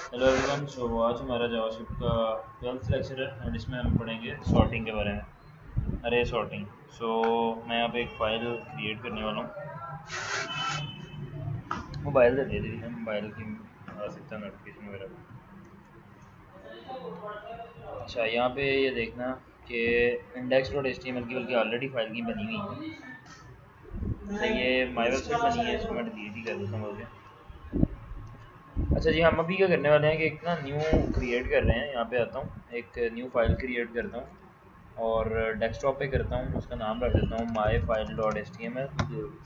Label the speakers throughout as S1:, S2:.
S1: Hello everyone. सो आज हमारा JavaScript का 12th लेक्चर है एंड इसमें हम पढ़ेंगे सॉर्टिंग के बारे में, अरे सॉर्टिंग। सो मैं यहाँ पे एक फ़ाइल क्रिएट करने वाला हूँ। मोबाइल से दे दी है, मोबाइल की आ सकता है नोटिफिकेशन वगैरह। अच्छा, यहाँ पे ये देखना कि index dot H T M L की बल्कि ऑलरेडी फाइल की बनी हुई है। तो ये माई वेबसाइट बनी है, इसको मैं डिलीट ही कर देता हूँ बल्कि। अच्छा जी, हम अभी क्या करने वाले हैं कि एक ना न्यू क्रिएट कर रहे हैं। यहाँ पे आता हूँ, एक न्यू फाइल क्रिएट करता हूँ और डेस्कटॉप पे करता हूँ। उसका नाम रख देता हूँ my file dot H T M L.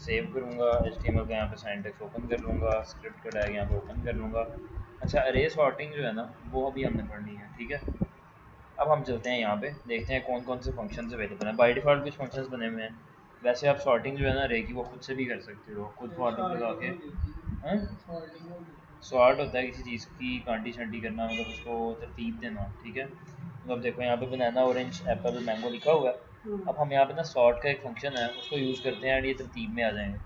S1: Save करूँगा, एच टी एम एल का यहाँ पे सिंटैक्स ओपन कर लूँगा, स्क्रिप्ट का टैग यहाँ पे ओपन कर लूँगा। अच्छा, अरे सॉर्टिंग जो है ना वो अभी हमने पढ़नी है, ठीक है। अब हम चलते हैं यहाँ पे, देखते हैं कौन कौन से फंक्शन अवेलेबल हैं। बाई डिफ़ॉल्ट कुछ फंक्शंस बने हुए हैं। वैसे आप सॉर्टिंग जो है ना रे की वो खुद से भी कर सकते हो, खुद फॉर लूप लगा के। सॉर्ट होता है किसी चीज़ की कांटी छांटी करना, मतलब उसको तरतीब देना, ठीक है। मतलब देखो यहाँ पे बनाना ऑरेंज एप्पल मैंगो लिखा हुआ है। अब हम यहाँ पे ना सॉर्ट का एक फंक्शन है उसको यूज़ करते हैं एंड ये तरतीब में आ जाएंगे।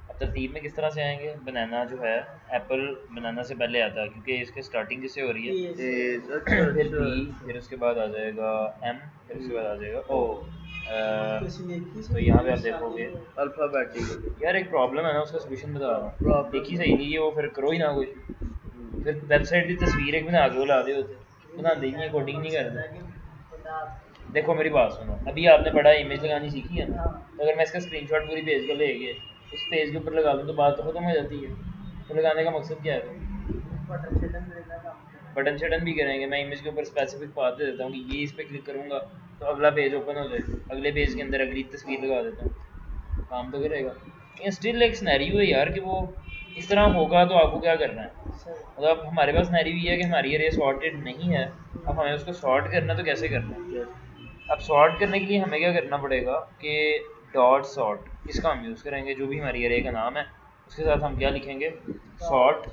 S1: अब तरतीब में किस तरह से आएंगे, बनाना जो है एप्पल बनाना से पहले आता है क्योंकि इसके स्टार्टिंग किससे हो रही है,
S2: अच्छा
S1: फिर
S2: अच्छा
S1: बी,
S2: अच्छा।
S1: फिर उसके बाद आ जाएगा एम, फिर उसके बाद आ जाएगा ओ। तो यहाँ पे आप देखोगे
S2: अल्फाबेटिकली
S1: यार एक प्रॉब्लम है ना, उसका सोल्यूशन बता रहा हूँ, देखी
S2: प्रॉब्लम।
S1: सही नहीं है वो, फिर करो ही ना कुछ। फिर वेबसाइट की तस्वीर एक बना के वो ला दे होते, बनाते ही नहीं है, कोडिंग नहीं करते। देखो मेरी बात सुनो, अभी आपने पढ़ा इमेज लगानी सीखी है ना, तो अगर मैं इसका स्क्रीनशॉट पूरी पेज का लेके उस पेज के ऊपर लगा दूँ तो बात तो खत्म हो जाती है। तो लगाने का मकसद क्या है? बटन शटन भी करेंगे, मैं इमेज के ऊपर स्पेसिफिक पाथ दे देता हूँ कि ये इस पर क्लिक करूँगा तो अगला पेज ओपन हो जाए, अगले पेज के अंदर अगली तस्वीर लगा देता हूँ, काम तो करेगा। ये स्टिल एक सिनेरियो है यार कि वो इस तरह होगा तो आपको क्या करना है। मतलब हमारे पास सिनेरियो ये है कि हमारी अरे सॉर्टेड नहीं है, अब हमें उसको सॉर्ट करना तो कैसे करना है। अब सॉर्ट करने के लिए हमें क्या करना पड़ेगा कि डॉट सॉर्ट इसका हम यूज़ करेंगे, जो भी हमारी अरे का नाम है उसके साथ हम क्या लिखेंगे, सॉर्ट।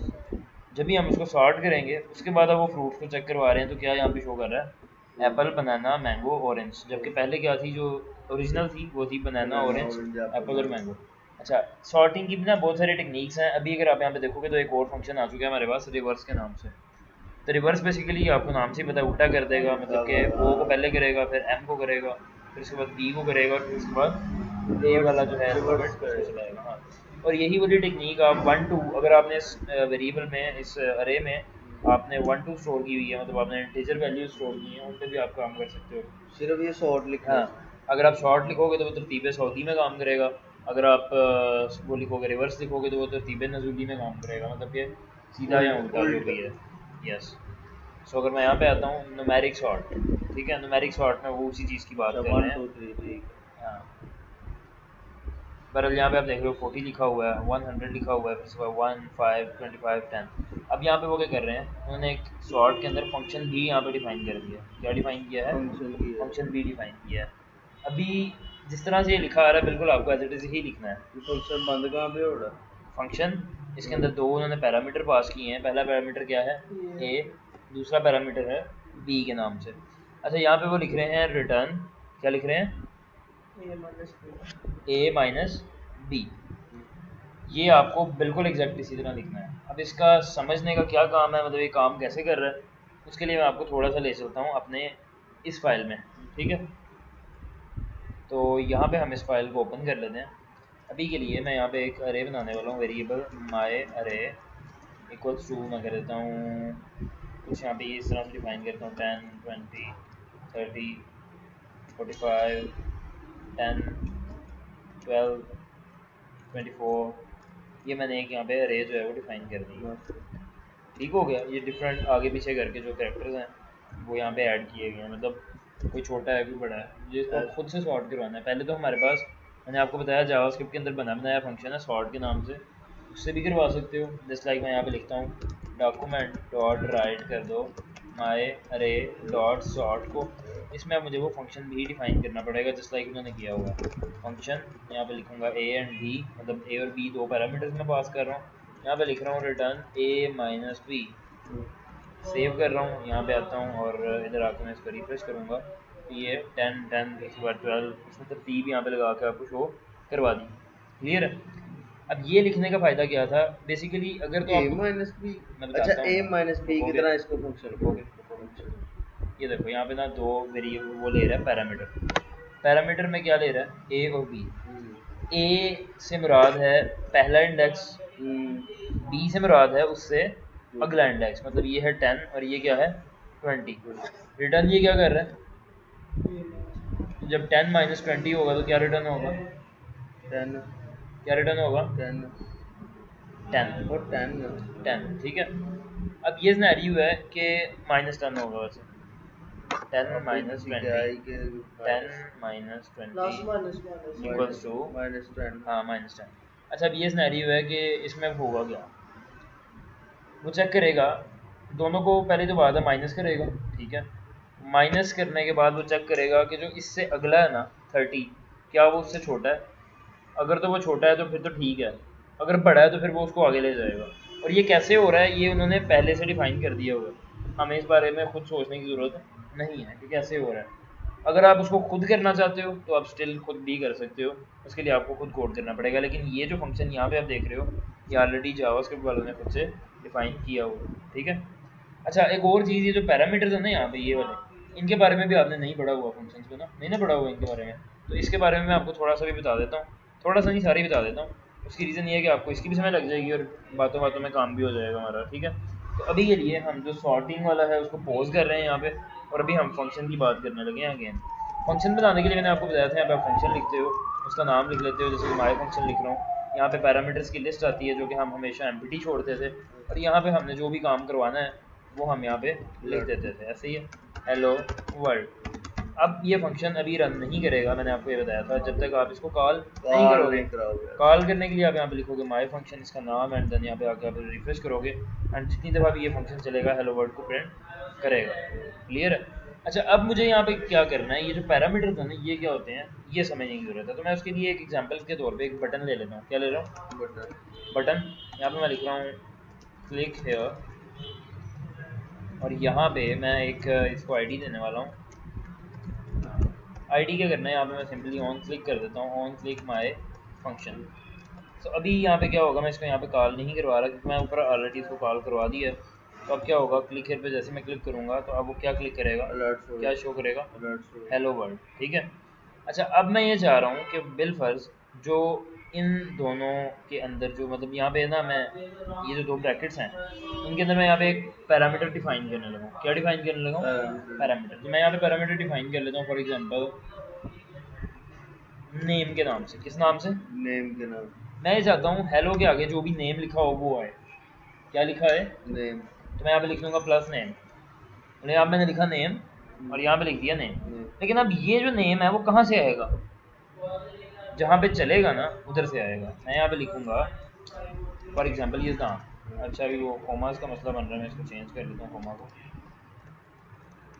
S1: जब भी हम उसको सॉर्ट करेंगे उसके बाद अब वो फ्रूट्स को चेक करवा रहे हैं तो क्या यहाँ पे शो कर रहा है, एप्पल बनाना मैंगो ऑरेंज, जबकि पहले क्या थी जो ओरिजिनल थी वो थी बनाना ऑरेंज एप्पल और मैंगो। अच्छा, सॉर्टिंग की भी ना बहुत सारी टेक्निक्स हैं। अभी अगर आप यहाँ पे देखोगे तो एक और फंक्शन आ चुका है हमारे पास रिवर्स के नाम से। तो रिवर्स बेसिकली आपको नाम से ही पता है उल्टा कर देगा, मतलब कि ओ को पहले करेगा, फिर एम को करेगा, फिर उसके बाद बी को करेगा, फिर उसके बाद ए वाला जो है
S2: रिवर्स
S1: अल्फ़ाबेट उसको
S2: करेगा।
S1: चलाएगा। हाँ, और यही वाली टेक्निक आप 1 2 अगर आपने इस वेरिएबल में इस अरे में आपने 1 2 स्टोर की हुई है, मतलब आपने इंटीजर वैल्यू स्टोर की है, उन पे भी आप काम कर सकते हो।
S2: सिर्फ ये शॉर्ट लिखने
S1: हाँ,
S2: से।
S1: अगर आप शॉर्ट लिखोगे तो वो तरतीब सऊदी में काम करेगा, अगर आप वो लिखोगे रिवर्स लिखोगे तो वो तरतीब नज़ूली में काम करेगा, मतलब कि सीधा या उल्टा जो
S2: उल्टा।
S1: भी है। यस। सो अगर मैं यहाँ पे आता हूँ न्यूमेरिक सॉर्ट, ठीक है, न्यूमेरिक सॉर्ट में वो उसी चीज़ की बात
S2: अच्छा
S1: कर रहे
S2: 1
S1: हैं।
S2: 2 3 ठीक है।
S1: हाँ, बहरहाल यहाँ पे आप देख रहे हो 40 लिखा हुआ है, 100 लिखा हुआ है, फिर उसके बाद 1 5 25 10। अब यहाँ पे वो क्या कर रहे हैं, उन्होंने एक सॉर्ट के अंदर फंक्शन भी यहाँ पे डिफाइन कर दिया। क्या डिफाइन किया है,
S2: फंक्शन की है।
S1: फंक्शन भी डिफाइन किया है। अभी जिस तरह से ये लिखा आ रहा है बिल्कुल आपको एज इट इज़ ही लिखना है।
S2: ये फंक्शन बंद कहाँ पे हो रहा
S1: फंक्शन इसके अंदर दो उन्होंने पैरामीटर पास किए हैं, पहला पैरामीटर क्या है ए, दूसरा पैरामीटर है बी के नाम से। अच्छा, यहाँ पे वो लिख रहे हैं रिटर्न, क्या लिख रहे हैं, ए माइनस बी। ये आपको बिल्कुल एग्जैक्ट इसी तरह लिखना है। अब इसका समझने का क्या काम है, मतलब ये काम कैसे कर रहा है, उसके लिए मैं आपको थोड़ा सा ले चलता हूँ अपने इस फाइल में, ठीक है। तो यहाँ पे हम इस फाइल को ओपन कर लेते हैं। अभी के लिए मैं यहाँ पे एक अरे बनाने वाला हूँ, वेरिएबल माई अरे इक्वल्स टू मैं कर देता हूँ कुछ यहाँ पे इस तरह से डिफाइन करता हूँ 10 20 30 45 10 12 24। ये मैंने एक यहाँ पे अरे जो है वो डिफाइन कर दी
S2: है।
S1: है। ठीक हो गया, ये डिफरेंट आगे पीछे करके जो कैरेक्टर्स हैं वो यहाँ पे ऐड किए गए हैं, मतलब कोई छोटा है कोई बड़ा है, मुझे इसको खुद से सॉर्ट करवाना है। पहले तो हमारे पास मैंने आपको बताया जावास्क्रिप्ट के अंदर बना बनाया फंक्शन है सॉर्ट के नाम से, उससे भी करवा सकते हो। जस्ट लाइक मैं यहाँ पे लिखता हूँ डॉक्यूमेंट डॉट राइट कर दो माई अरे डॉट सॉर्ट को, इसमें अब मुझे वो फंक्शन भी डिफाइन करना पड़ेगा जस्ट लाइक उन्होंने किया हुआ है। फंक्शन यहाँ पे लिखूंगा ए एंड बी, मतलब ए और बी दो पैरामीटर्स में पास कर रहा हूँ। यहाँ पे लिख रहा हूँ रिटर्न ए माइनस बी, सेव कर रहा हूँ, यहाँ पे आता हूँ और इधर आकर मैं इसको रिफ्रेश करूँगा तो ये 10 10 इसके बाद 12, इसमें तरतीब यहाँ पे लगा के आपको शो करवा दी। क्लियर है। अब ये लिखने का फायदा क्या था बेसिकली, अगर तो
S2: ए
S1: आपको
S2: माइनस बी,
S1: मैं
S2: अच्छा
S1: बताता
S2: ए
S1: हूँ
S2: माइनस बी की
S1: रुकोगे
S2: तरह इसको फंक्शन
S1: रुकोगे रुकोगे। ये देखो यहाँ पे ना दो वेरिएबल वो ले रहा है पैरामीटर। पैरामीटर में क्या ले रहा है, ए और बी। ए से मुराद है पहला इंडेक्स, बी से मुराद है उससे अगला इंडेक्स, मतलब ये है 10 और ये क्या है 20। रिटर्न ये क्या कर रहा है, तो जब 10 माइनस 20 होगा तो क्या रिटर्न होगा,
S2: 10
S1: क्या रिटर्न होगा
S2: 10
S1: 10।
S2: और 10
S1: 10 ठीक है। अब ये सिनेरियो है कि माइनस 10 होगा वैसे, 10
S2: अब
S1: माइनस
S2: ठीक है
S1: 20,
S2: आई के
S1: 10 माइनस 20 इक्वल्स टू
S2: माइनस 10
S1: हाँ माइनस 10। अच्छा अब ये सिनेरियो है कि इसमें होगा क्या, वो चेक करेगा दोनों को, पहले तो बात है माइनस करेगा, ठीक है। माइनस करने के बाद वो चेक करेगा कि जो इससे अगला है ना 30, क्या वो उससे छोटा है। अगर तो वो छोटा है तो फिर तो ठीक है, अगर बड़ा है तो फिर वो उसको आगे ले जाएगा। और ये कैसे हो रहा है, ये उन्होंने पहले से डिफाइन कर दिया हुआ है, हमें इस बारे में खुद सोचने की ज़रूरत नहीं है कि कैसे हो रहा है। अगर आप उसको खुद करना चाहते हो तो आप स्टिल खुद भी कर सकते हो, उसके लिए आपको खुद कोड करना पड़ेगा। लेकिन ये जो फंक्शन यहाँ पे आप देख रहे हो ये ऑलरेडी जावास्क्रिप्ट वालों ने खुद से डिफाइन किया हुआ है, ठीक है। अच्छा एक और चीज़, ये जो पैरामीटर्स है ना यहाँ पे ये वाले, इनके बारे में भी आपने नहीं पढ़ा हुआ फंक्शंस को ना, नहीं ना पढ़ा हुआ इनके बारे में, तो इसके बारे में मैं आपको थोड़ा सा भी बता देता हूँ, थोड़ा सा नहीं सारी बता देता हूँ। उसकी रीज़न ये है कि आपको इसकी भी समय लग जाएगी और बातों बातों में काम भी हो जाएगा हमारा, ठीक है। तो अभी के लिए हम जो सॉर्टिंग वाला है उसको पॉज कर रहे हैं यहाँ पे, और अभी हम फंक्शन की बात करने लगे हैं अगेन। फंक्शन बनाने के लिए मैंने आपको बताया था, यहाँ पे आप फंक्शन लिखते हो, उसका नाम लिख लेते हो, जैसे माई फंक्शन लिख रहा हूँ, यहाँ पे पैरामीटर्स की लिस्ट आती है जो कि हम हमेशा एम्प्टी छोड़ते थे, और यहाँ पे हमने जो भी काम करवाना है वो हम यहाँ पे लिख देते थे, ऐसे ही है हेलो वर्ल्ड। अब ये फंक्शन अभी रन नहीं करेगा, मैंने आपको ये बताया था, जब तक आप इसको कॉल नहीं करोगे। कॉल करने के लिए आप यहाँ पे लिखोगे माई फंक्शन, इसका नाम, एंड देन यहाँ पे आके आप रिफ्रेश करोगे, एंड जितनी दफ़ा भी ये फंक्शन चलेगा हेलो वर्ल्ड को प्रिंट करेगा। क्लियर है। अच्छा अब मुझे यहाँ पे क्या करना है, ये जो पैरामीटर्स हैं ना ये क्या होते हैं ये समझने की ज़रूरत है। तो मैं उसके लिए एक एग्जांपल के तौर पे एक बटन ले लेता हूँ, क्या ले रहा हूँ, बटन। यहाँ पे मैं लिख रहा हूँ क्लिक हेयर, और यहाँ पे मैं एक इसको आईडी देने वाला हूँ। आईडी क्या करना है, यहाँ पे मैं सिंपली ऑन क्लिक कर देता हूँ, ऑन क्लिक माय फंक्शन। तो अभी यहाँ पे क्या होगा, मैं इसको यहाँ पे कॉल नहीं करवा रहा क्योंकि मैं ऊपर ऑलरेडी इसको कॉल करवा दिया है। तो अब क्या होगा, क्लिक हेयर पे जैसे मैं क्लिक करूँगा तो अब वो क्या क्लिक करेगा, क्या शो करेगा, हेलो वर्ल्ड, ठीक है। अच्छा अब मैं ये चाह रहा हूँ कि बिलफर्ज जो इन दोनों के अंदर जो मतलब यहाँ पे ना मैं ये जो दो ब्रैकेट्स हैं इनके अंदर मैं यहाँ पे एक पैरामीटर डिफाइन करने लगा हूँ। क्या डिफाइन करने लगा हूँ, पैरामीटर। तो मैं यहाँ पे पैरामीटर डिफाइन कर लेता हूँ, फॉर एग्जांपल नेम के नाम से। किस नाम से,
S2: नेम के नाम।
S1: मैं ये चाहता हूँ हेलो के आगे जो भी नेम लिखा हो वो आए। क्या लिखा है,
S2: नेम।
S1: तो मैं यहाँ पे लिख दूंगा प्लस नेम, मतलब यहाँ मैंने लिखा नेम और यहाँ पे लिख दिया नेम। लेकिन अब ये जो नेम है वो कहाँ से आएगा, जहाँ पे चलेगा ना उधर से आएगा। मैं यहाँ पे लिखूंगा फॉर एग्जांपल ये नाम। अच्छा अभी वो कोमास का मसला बन रहा है, मैं इसको चेंज कर लेता हूँ कोमा को।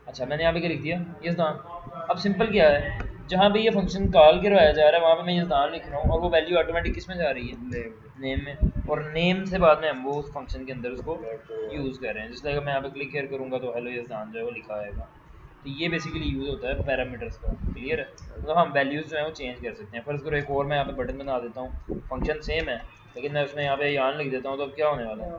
S1: अच्छा मैंने यहाँ पे क्या लिख दिया, यजदान। अब सिंपल क्या है, जहाँ पे ये फंक्शन कॉल करवाया जा रहा है वहाँ पे मैं यजदान लिख रहा हूँ और वो वैल्यू ऑटोमेटिक किस में जा रही है, नेम में। और नेम से बाद में हम वो उस फंक्शन के अंदर उसको यूज़ कर रहे हैं। जिसलिए अगर मैं यहाँ पे क्लिक केयर करूँगा तो हेलो यजदान जो है वो लिखा आएगा। तो ये बेसिकली यूज़ होता है पैरामीटर्स का। क्लियर है, मतलब हम वैल्यूज़ जो है वो चेंज कर सकते हैं। फर्स्ट करो एक और मैं यहाँ पे बटन बना देता हूँ, फंक्शन सेम है लेकिन मैं उसमें यहाँ पे यान लिख देता हूँ, तो अब क्या होने वाला है,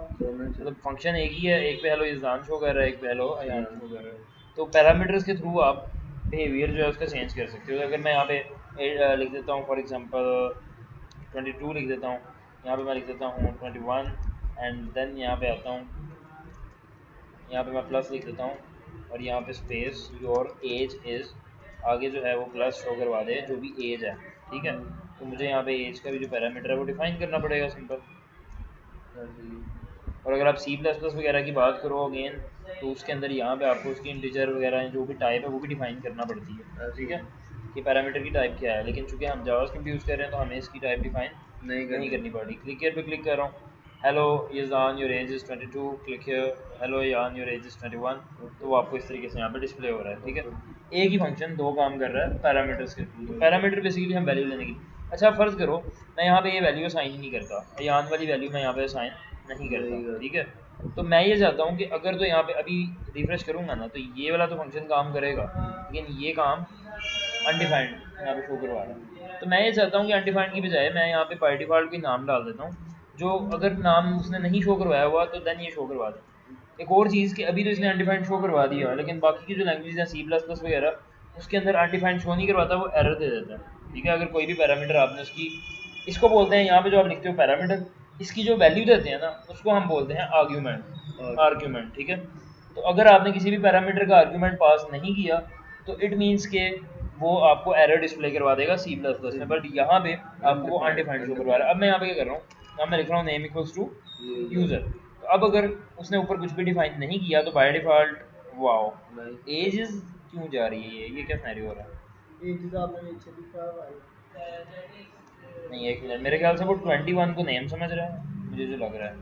S1: मतलब फंक्शन एक ही है, एक पे हेलो यजदान शो कर रहा है, एक पे हेलो यान शो कर रहा है। तो पैरामीटर्स के थ्रू आप बिहेवियर जो है उसका चेंज कर सकते हो। तो अगर मैं यहाँ पे लिख देता हूँ फॉर एग्जांपल 22 लिख देता हूँ, यहाँ पे मैं लिख देता हूँ 21, एंड देन यहाँ पे आता हूँ, यहाँ पे मैं प्लस लिख देता हूँ और यहाँ पे स्पेस योर एज इज़, आगे जो है वो प्लस शो करवा दे जो भी एज है, ठीक है। तो मुझे यहाँ पे एज का भी जो पैरामीटर है वो डिफाइन करना पड़ेगा, सिंपल। और अगर आप सी प्लस प्लस वगैरह की बात करो अगेन, तो उसके अंदर यहाँ पे आपको उसकी इंटीजर वगैरह जो भी टाइप है वो भी डिफाइन करना पड़ती है, ठीक है, कि पैरामीटर की टाइप क्या है। लेकिन चूंकि हम जावास्क्रिप्ट यूज़ कर रहे हैं तो हमें इसकी टाइप डिफाइन नहीं करनी पड़ी। क्लिक हियर पे क्लिक कर रहा हूँ, हेलो यजान your age is 22, click here, hello यान योर एज इज़ 21। तो वो आपको इस तरीके से यहाँ पे डिस्प्ले हो रहा है, ठीक है। एक ही फंक्शन दो काम कर रहा है पैरामीटर्स के थ्रू। तो पैरामीटर बेसिकली हम वैल्यू लेने की। अच्छा फ़र्ज़ करो मैं यहाँ पे ये वैल्यू असाइन ही नहीं करता, यान वाली वैल्यू मैं यहाँ पे असाइन नहीं करता, ठीक है। तो मैं ये चाहता हूँ कि अगर तो यहाँ पे अभी रिफ्रेश करूँगा ना तो ये वाला तो फंक्शन काम करेगा, लेकिन ये काम अनडिफाइंड यहाँ पे शो करवा रहा है। तो मैं ये चाहता हूँ कि अनडिफाइंड की बजाय मैं यहाँ पे बाय डिफ़ॉल्ट कोई नाम डाल देता हूँ, जो अगर नाम उसने नहीं शो करवाया हुआ तो देन ये शो करवा दे। एक और चीज़ कि अभी तो इसने अनडिफाइंड शो करवा दिया, लेकिन बाकी की जो लैंग्वेज है सी प्लस प्लस वगैरह उसके अंदर अनडिफाइंड शो नहीं करवाता, वो एरर दे देता है। ठीक है, अगर कोई भी पैरामीटर आपने उसकी, इसको बोलते हैं यहाँ पे जो आप लिखते हो पैरामीटर, इसकी जो वैल्यू देते हैं ना उसको हम बोलते हैं आर्ग्यूमेंट। आर्ग्यूमेंट, ठीक है। तो अगर आपने किसी भी पैरामीटर का आर्ग्यूमेंट पास नहीं किया तो इट मीन्स के वो आपको एरर डिस्प्ले करवा देगा सी प्लस प्लस में, बट यहाँ पे आपको वो अनडिफाइंड शो करवा रहा है। अब मैं यहाँ पे क्या कर रहा हूँ, अब मैं लिख रहा हूँ नेम इक्वल्स टू यूज़र। तो अब अगर उसने ऊपर कुछ भी डिफाइन नहीं किया तो बाय डिफ़ॉल्ट वाओ एज इज क्यों जा रही है, ये क्या सिनेरियो हो रहा है?
S3: एज आपने नीचे लिखा है भाई।
S1: नहीं एक मिनट, मेरे ख्याल से वो 21 को नेम समझ रहा है, मुझे जो लग रहा है,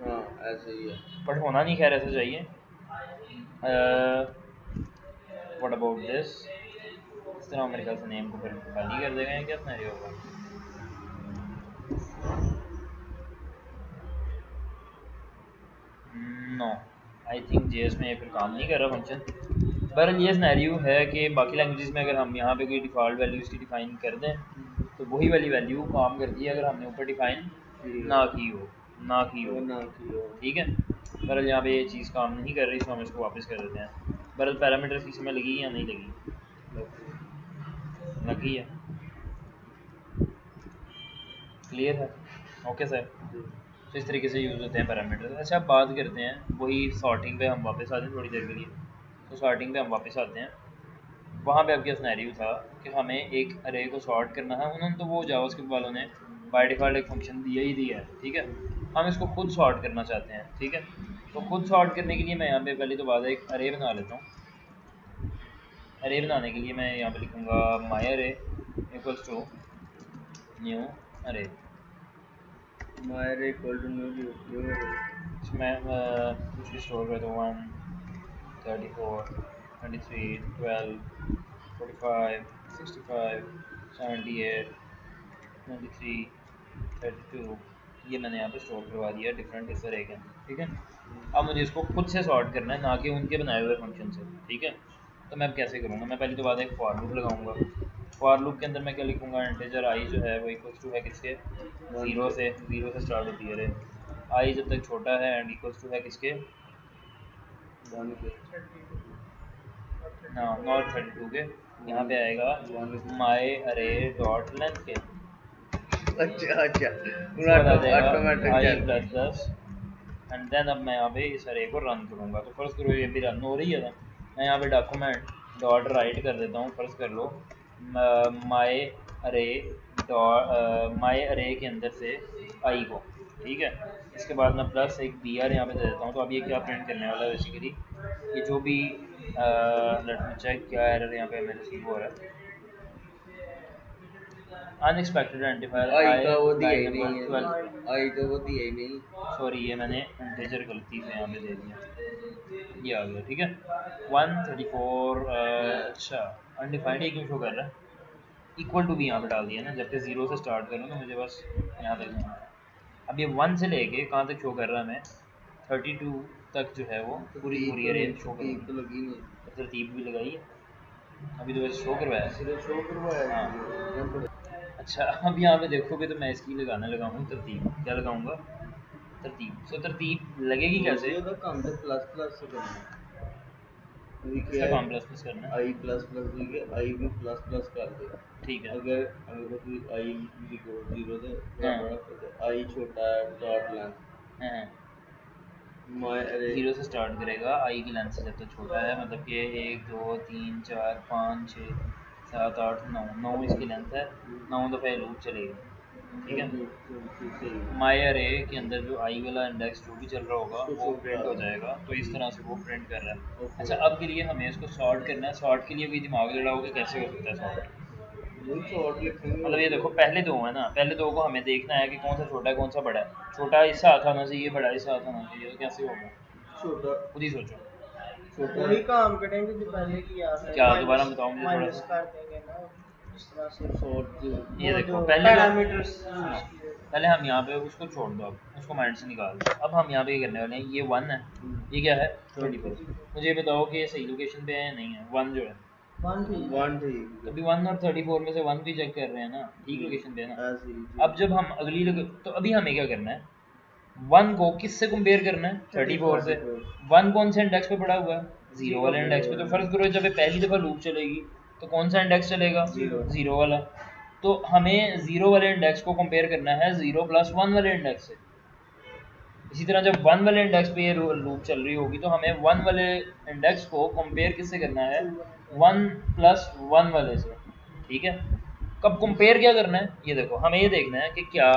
S2: हाँ ऐसे ही है।
S1: बट होना नहीं खैर ऐसा चाहिए। व्हाट अबाउट दिस, इस तरह मेरे ख्याल से नेम को फिर खाली कर देगा, क्या सिनेरियो होगा? नो, आई थिंक जेएस में ये फिर काम नहीं कर रहा फंक्शन। बहरहाल ये सिनेरियो है कि बाकी लैंग्वेजेस में अगर हम यहाँ पे कोई डिफ़ॉल्ट वैल्यूज़ की डिफ़ाइन कर दें तो वही वाली वैल्यू काम करती है अगर हमने ऊपर डिफ़ाइन ना की हो, ना की हो। ठीक है, बहरहाल यहाँ पे ये चीज़ काम नहीं कर रही, तो हम इसको वापस कर देते हैं। बहरहाल पैरामीटर्स की समय लगी या नहीं लगी? लगी है, क्लियर है, ओके सर। तो इस तरीके से यूज़ होते हैं पैरामीटर। अच्छा, अब बात करते हैं वही सॉर्टिंग पे, हम वापस आते हैं थोड़ी देर के लिए। तो सॉर्टिंग पे हम वापस आते हैं, वहाँ पे अब क्या सिनेरियो था कि हमें एक अरे को सॉर्ट करना है। उन्होंने तो वो जावास्क्रिप्ट वालों ने बाय डिफ़ॉल्ट एक फंक्शन दिया ही दिया है, ठीक है। हम इसको खुद सॉर्ट करना चाहते हैं, ठीक है। तो खुद सॉर्ट करने के लिए मैं यहाँ पे पहले तो बाद एक अरे बना लेता हूँ। अरे बनाने के लिए मैं यहाँ पे लिखूँगा माई अरे इक्वल्स टू न्यू अरे।
S2: मायर इक्वल टू न्यू
S1: मैं कुछ भी स्टोर कर दूँ 1 34 23 12 45 65 78 93 32, ये मैंने यहाँ पे स्टोर करवा दिया डिफरेंट इस तरह के, ठीक है। अब मुझे इसको खुद से सॉर्ट करना है, ना कि उनके बनाए हुए फंक्शन से, ठीक है। तो मैं अब कैसे करूँगा, मैं पहले तो बाद एक फॉर लूप लगाऊंगा। फॉर लूप के अंदर मैं क्या लिखूँगा, इंटीजर आई जो है वो इक्वल्स टू है किसके, ज़ीरो से स्टार्ट होती है अरे। आई जब तक छोटा है एंड इक्वल्स टू है किसके, ना नॉट 32 के, यहाँ पे आएगा माई अरे डॉट लेंथ के।
S2: अच्छा
S1: उसके बाद आ जाएगा आई प्लस प्लस एंड देन अब मैं यहाँ पे इस अरे को रन करूँगा। तो फर्स्ट करो ये भी रन हो रही है ना, मैं यहाँ पे डॉक्यूमेंट डॉट राइट कर देता हूँ। फर्स्ट कर लो माई अरे डॉट माई अरे के अंदर से आई को, ठीक है। इसके बाद मैं प्लस एक बी आर यहाँ पे दे देता हूँ। तो अब ये क्या प्रिंट करने वाला है बेसिकली, ये जो भी लेट मी चेक क्या एरर यहाँ पे मेरे रिसीव हो रहा है, अनएक्सपेक्टेड आइडेंटिफायर
S2: आई का वो दिया ही नहीं है,
S1: 12।
S2: आई तो वो दिया ही नहीं।
S1: सॉरी, ये मैंने इंटीजर गलती से यहाँ पे दे दिया, ये आ गया, ठीक है। 134 अच्छा अनडिफाइंड ये क्यों शो कर रहा है, इक्वल टू भी यहाँ पे डाल दिया ना, जब तक 0 से स्टार्ट करूँ तो मुझे बस यहाँ तक जाना है। अब ये 1 से लेके कहाँ तक शो कर रहा है, मैं 32 तक जो है वो पूरी अरेंज शो कर
S2: तो लगी नहीं,
S1: तरतीब भी लगाई है, अभी तो वैसे शो करवाया है।
S2: सिर्फ शो करवाया।
S1: हाँ अच्छा, अब यहाँ पे देखोगे तो मैं इसकी लगाने लगा हूँ तरतीब। क्या लगाऊंगा, तरतीब। सो तरतीब लगेगी कैसे,
S2: ਉਹਦਾ ਕੰਮ ਤੇ प्लस प्लस से करना है।
S1: इसका काम प्लस प्लस करना है,
S2: आई प्लस प्लस लिखे, आई भी प्लस प्लस कर दे।
S1: ठीक है।
S2: अगर अगर कोई आई लिखो जीरो से
S1: हाँ।
S2: बड़ा आई छोटा है डॉट लेंथ
S1: हाँ,
S2: माय अरे
S1: 0 से स्टार्ट करेगा, आई की लेंथ से जब तक छोटा है, मतलब कि 1 2 3 4 5 6 7 8 9 9 इसकी लेंथ है, 9 दफ़े लूप चलेगी, ठीक है। माई अरे के अंदर जो आई वाला इंडेक्स जो भी चल रहा होगा वो प्रिंट हो जाएगा। तो इस तरह से वो प्रिंट कर रहा है। अच्छा, अब के लिए हमें इसको सॉर्ट करना है। सॉर्ट के लिए कोई दिमाग लड़ाओगे कैसे हो सकता है सॉर्ट, मतलब ये देखो पहले दो है ना, पहले दो को हमें देखना है कि कौन सा छोटा है कौन सा बड़ा है। छोटा हिस्सा आता होना चाहिए, बड़ा हिस्सा आता होना चाहिए, तो कैसे होगा,
S2: छोटा
S1: खुद ही सोचो।
S3: वही काम करेंगे जो पहले किया है,
S1: क्या दोबारा बताओ मुझे थोड़ा
S3: माइनस
S1: सा।
S3: कर देंगे ना इस तरह से।
S2: शॉर्ट
S1: ये
S3: वो
S1: देखो
S3: जो
S1: पहले
S3: पैरामीटर्स
S1: हाँ,
S3: यूज किए,
S1: पहले हम यहाँ पे उसको छोड़ दो, अब उसको माइंड से निकाल दो। अब हम यहाँ पे ये करने वाले हैं, ये 1 है, ये क्या है 34। मुझे बताओ कि ये सही लोकेशन पे है या नहीं है 1 जो है,
S3: वन थी।
S2: वन थी
S1: अभी 1 और 34 में से 1 भी चेक कर रहे हैं ना, ठीक लोकेशन पे है ना।
S2: ऐसे ही
S1: अब जब हम तो अभी हमें क्या करना है, 1 को किससे कंपेयर करना है, 34 से। 1 कौन से इंडेक्स पे पड़ा हुआ है, 0 वाले इंडेक्स पे। तो फर्ज करो जब ये पहली दफ़ा लूप चलेगी तो कौन सा इंडेक्स चलेगा, 0 वाला। तो हमें 0 वाले इंडेक्स को कंपेयर करना है 0 + 1 वाले इंडेक्स से। इसी तरह जब 1 वाले इंडेक्स पे ये लूप चल रही होगी तो हमें 1 वाले इंडेक्स को कंपेयर किससे करना है, 1 + 1 वाले से, ठीक है। कब कंपेयर क्या करना है, ये देखो हमें ये देखना है कि क्या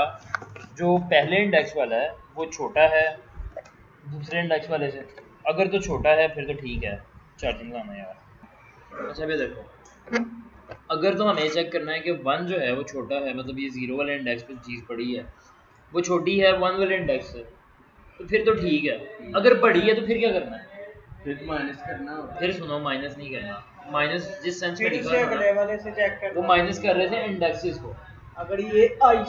S1: जो पहले इंडेक्स वाला है वो छोटा है दूसरे इंडेक्स वाले से। अगर तो छोटा है फिर तो ठीक है, चार्जिंग लाना यार। अच्छा भी देखो, अगर तो हमें चेक करना है कि 1 जो है वो छोटा है, मतलब ये 0 वाले इंडेक्स पे चीज़ पड़ी है वो छोटी है 1 वाले इंडेक्स से, तो फिर तो ठीक है। अगर बड़ी है तो फिर क्या करना है,
S2: फिर माइनस करना होगा।
S1: फिर सुनो माइनस नहीं करना। माइनस जिस सेंस में
S3: फिर
S1: लिखा
S3: से
S1: था
S3: अगले
S1: ना,
S3: वाले से चेक करना।
S1: वो माइनस कर रहे थे इंडेक्सेस को।
S3: अगर ये आई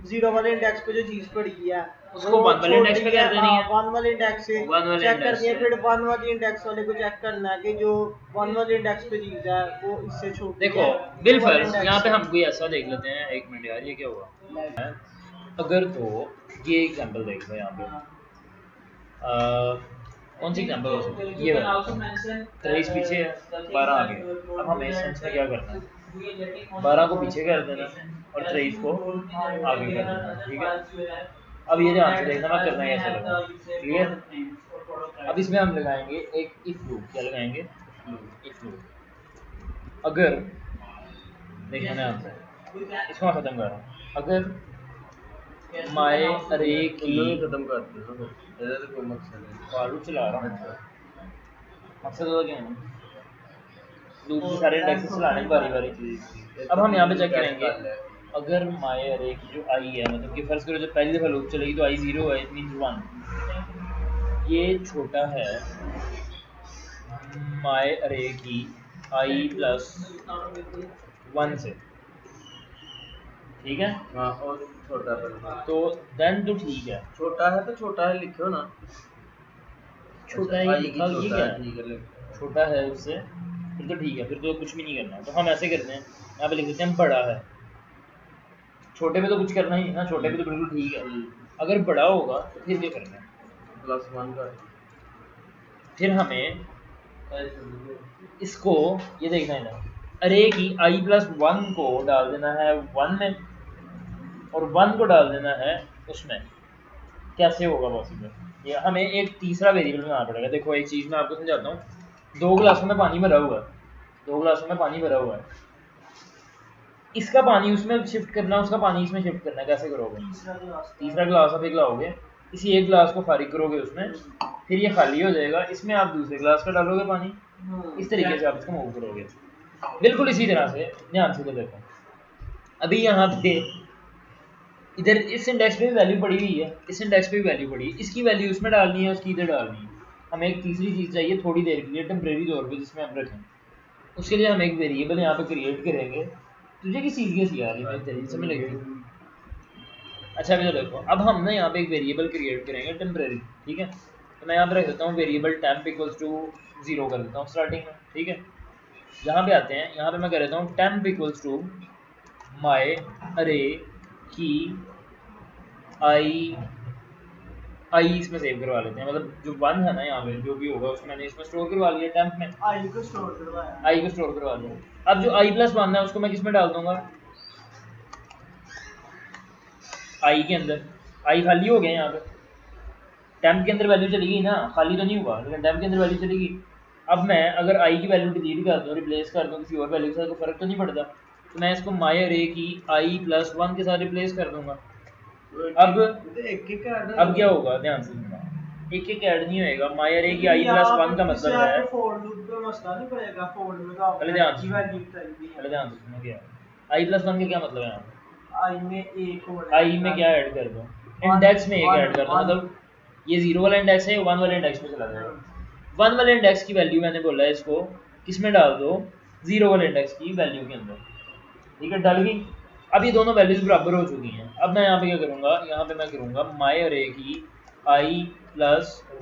S3: 0 वाले इंडेक्स पे जो चीज पड़ी है
S1: उसको 1 वाले इंडेक्स पे कर देनी है,
S3: 1 वाले इंडेक्स से
S1: 1 वाले
S3: चेक
S1: इंडेक्स
S3: करनी है।
S1: से।
S3: फिर 1 वाले इंडेक्स वाले को चेक करना है कि जो 1 वाले इंडेक्स पे चीज है वो इससे छोटी
S1: देखो
S3: है
S1: बिलफर्ज यहाँ पे हम कोई ऐसा देख लेते हैं, एक मिनट यार ये क्या हुआ। अगर तो ये एग्जांपल देख लो यहाँ पे, कौन सी एग्जांपल हो सकती है, ये वाला 23 पीछे है 12 आगे। अब हमें इस सेंस में क्या करना है, 12 को पीछे कर देना और 23 को आगे कर देना, ठीक है। अब ये ध्यान से देखना मैं करना कैसे लगा, क्लियर। अब इसमें हम लगाएंगे एक इफ लूप। क्या लगाएंगे, इफ लूप। अगर देखना ध्यान से, इसको मैं खत्म कर रहा हूँ। अगर माय अरे की
S2: उन्होंने खत्म कर दिया ना, इधर तो कोई मकसद नहीं।
S1: फालू चला रहा हूँ, मकसद होगा क्या है, लूप से सारे इंडेक्सेस चलाने हैं बारी बारी। अब हम यहाँ पे चेक करेंगे, अगर माय अरे की जो आई है, मतलब कि फर्ज करो जब पहली दफ़ा लूप चलेगी तो आई 0 है, इट मींस 1। ये छोटा है माय अरे की आई + 1 से, ठीक है।
S2: हाँ और छोटा पहले
S1: तो देन तो ठीक है,
S2: छोटा है तो छोटा है लिखो ना।
S1: छोटा है
S2: आई
S1: ये
S2: की
S1: लिखा, ये
S2: छोटा
S1: क्या
S2: है,
S1: है,
S2: ठीक है लिखो।
S1: छोटा है उससे, फिर तो ठीक है, फिर तो कुछ भी नहीं करना। तो हम ऐसे करते हैं, यहाँ पे लिख देते हैं बड़ा है। छोटे पे तो कुछ करना ही नहीं ना, छोटे पे तो बिल्कुल ठीक है। अगर बड़ा होगा तो फिर क्या करना है,
S2: +1 का
S1: फिर हमें इसको ये देखना है ना, अरे की आई + 1 को डाल देना है 1 में और 1 को डाल देना है उसमें। कैसे होगा पॉसिबल, ये हमें एक तीसरा वेरिएबल बनाना पड़ेगा। देखो एक चीज़ मैं आपको समझाता हूँ, 2 गिलासों में पानी भरा हुआ है, 2 गिलासों में पानी भरा हुआ है, इसका पानी उसमें शिफ्ट करना, उसका पानी इसमें शिफ्ट करना है। कैसे करोगे, तीसरा गिलास आप एक लाओगे, किसी एक गिलास को फारिग करोगे उसमें, फिर ये खाली हो जाएगा, इसमें आप दूसरे गिलास का डालोगे पानी, इस तरीके से आप इसको मूव करोगे। बिल्कुल इसी तरह से ध्यान से देखो, अभी यहाँ पे इधर इस इंडेक्स पे भी वैल्यू पड़ी हुई है, इस इंडेक्स पे भी वैल्यू पड़ी है, इसकी वैल्यू उसमें डालनी है, उसकी इधर डालनी है। हमें एक तीसरी चीज़ चाहिए थोड़ी देर के लिए, टेम्परेरी तौर पे, जिसमें हम रखें। उसके लिए हम एक वेरिएबल यहाँ पे क्रिएट करेंगे। तुझे किस चीज़ की सी आ रही है, तेरी समझ लगी। अच्छा अभी तो देखो, अब हम ना यहाँ पे एक वेरिएबल क्रिएट करेंगे टेम्परेरी, ठीक है। तो मैं यहाँ पे रख देता हूँ वेरिएबल टेम्प = 0 कर देता हूँ स्टार्टिंग में, ठीक है। यहाँ पे आते हैं, यहाँ पे मैं कर देता हूँ टेम्प = माय अरे की आई इसमें सेव करवा लेते हैं, मतलब जो 1 है ना यहाँ पे जो भी होगा उसको मैंने इसमें स्टोर करवा लिया टेम्प में,
S3: आई को स्टोर करवाया,
S1: आई को स्टोर करवा दिया। अब जो आई + 1 है उसको मैं किस में डाल दूंगा, आई के अंदर। आई खाली हो गया यहाँ पे, टेम्प के अंदर वैल्यू चली गई ना, खाली तो नहीं हुआ लेकिन टेम्प के अंदर वैल्यू चली गई। अब मैं अगर आई की वैल्यू डिलीट कर दूँ, रिप्लेस कर दूँ किसी और वैल्यू के साथ, तो फर्क तो नहीं पड़ता। तो मैं इसको माय अरे की आई + 1 के साथ रिप्लेस कर दूंगा। अब क्या होगा, ध्यान से सुनना, एक एक ऐड नहीं होएगा। माय अरे की आई + 1 का मतलब है,
S3: फॉर लूप का मसला नहीं पड़ेगा, फॉर में तो
S1: पहले ध्यान से
S3: वैल्यू चाहिए।
S1: पहले ध्यान से सुनो क्या आई + 1 का क्या मतलब है यहाँ पे,
S3: आई में एक और
S1: आई में क्या ऐड कर दो, इंडेक्स में एक ऐड कर दो, मतलब ये 0 वाला इंडेक्स है, 1 वाले इंडेक्स में चला जाएगा। 1 वाले इंडेक्स की वैल्यू मैंने बोला है इसको किस में डाल दो, 0 वाले इंडेक्स की वैल्यू के अंदर, ठीक है, डाल गई। अब ये दोनों वैल्यूज बराबर हो चुकी हैं। अब मैं यहाँ पे क्या करूँगा, यहाँ पे मैं करूँगा माय अरे की आई +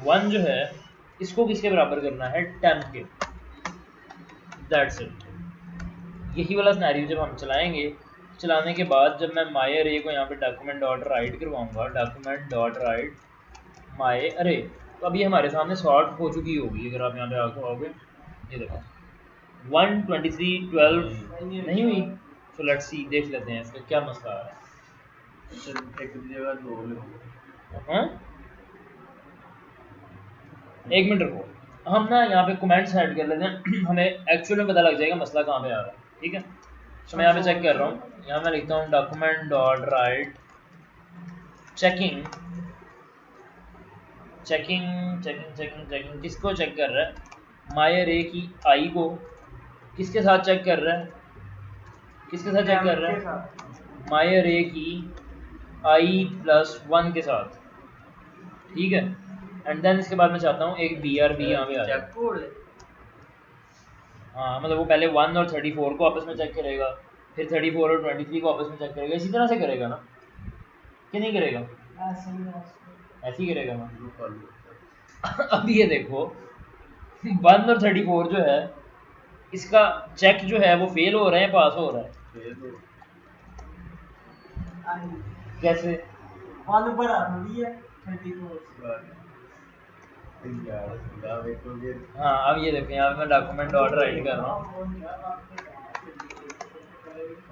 S1: 1 जो है इसको किसके बराबर करना है, टेम्प के। That's it. यही वाला सिनेरियो जब हम चलाएंगे, चलाने के बाद जब मैं माई अरे को यहाँ पे डॉक्यूमेंट डॉट राइट करवाऊंगा, डॉक्यूमेंट डॉट राइट माई अरे, तो अभी हमारे सामने सॉर्ट हो चुकी होगी। अगर आप यहाँ पे आगे आओगे, ये देखो 1 23 12 नहीं हुई। तो लेट्स सी, देख लेते हैं इसका क्या मसला आ रहा है।
S2: एक की जगह 2 लिखो।
S1: हाँ, एक मिनट रुको, हम ना यहाँ पे कमेंट्स ऐड कर लेते हैं हमें एक्चुअल में पता लग जाएगा मसला कहाँ पे आ रहा है। ठीक है, तो मैं यहाँ पे चेक कर रहा हूँ। यहाँ मैं लिखता हूँ document dot right checking checking checking checking checking, किसको चेक कर रहा है? माई अरे की आई को किसके साथ चेक कर रहा है? किसके साथ चेक कर रहा है? माई अरे की आई प्लस 1 के साथ। ठीक है, एंड देन इसके बाद मैं चाहता हूँ एक बी आर बी यहाँ पे आ जाए।
S2: चेक कोड है।
S1: हाँ, मतलब वो पहले 1 और 34 को आपस में चेक करेगा, फिर 34 और 23 को आपस में चेक करेगा। इसी तरह से करेगा ना, कि नहीं करेगा? ऐसे ही करेगा ना। अब ये देखो 1 और 34 जो है, इसका चेक जो है वो फेल हो रहा है, पास हो रहा है? कैसे? हाँ, अब ये देखें, यहाँ पे मैं डॉक्यूमेंट डॉट राइट कर रहा हूँ,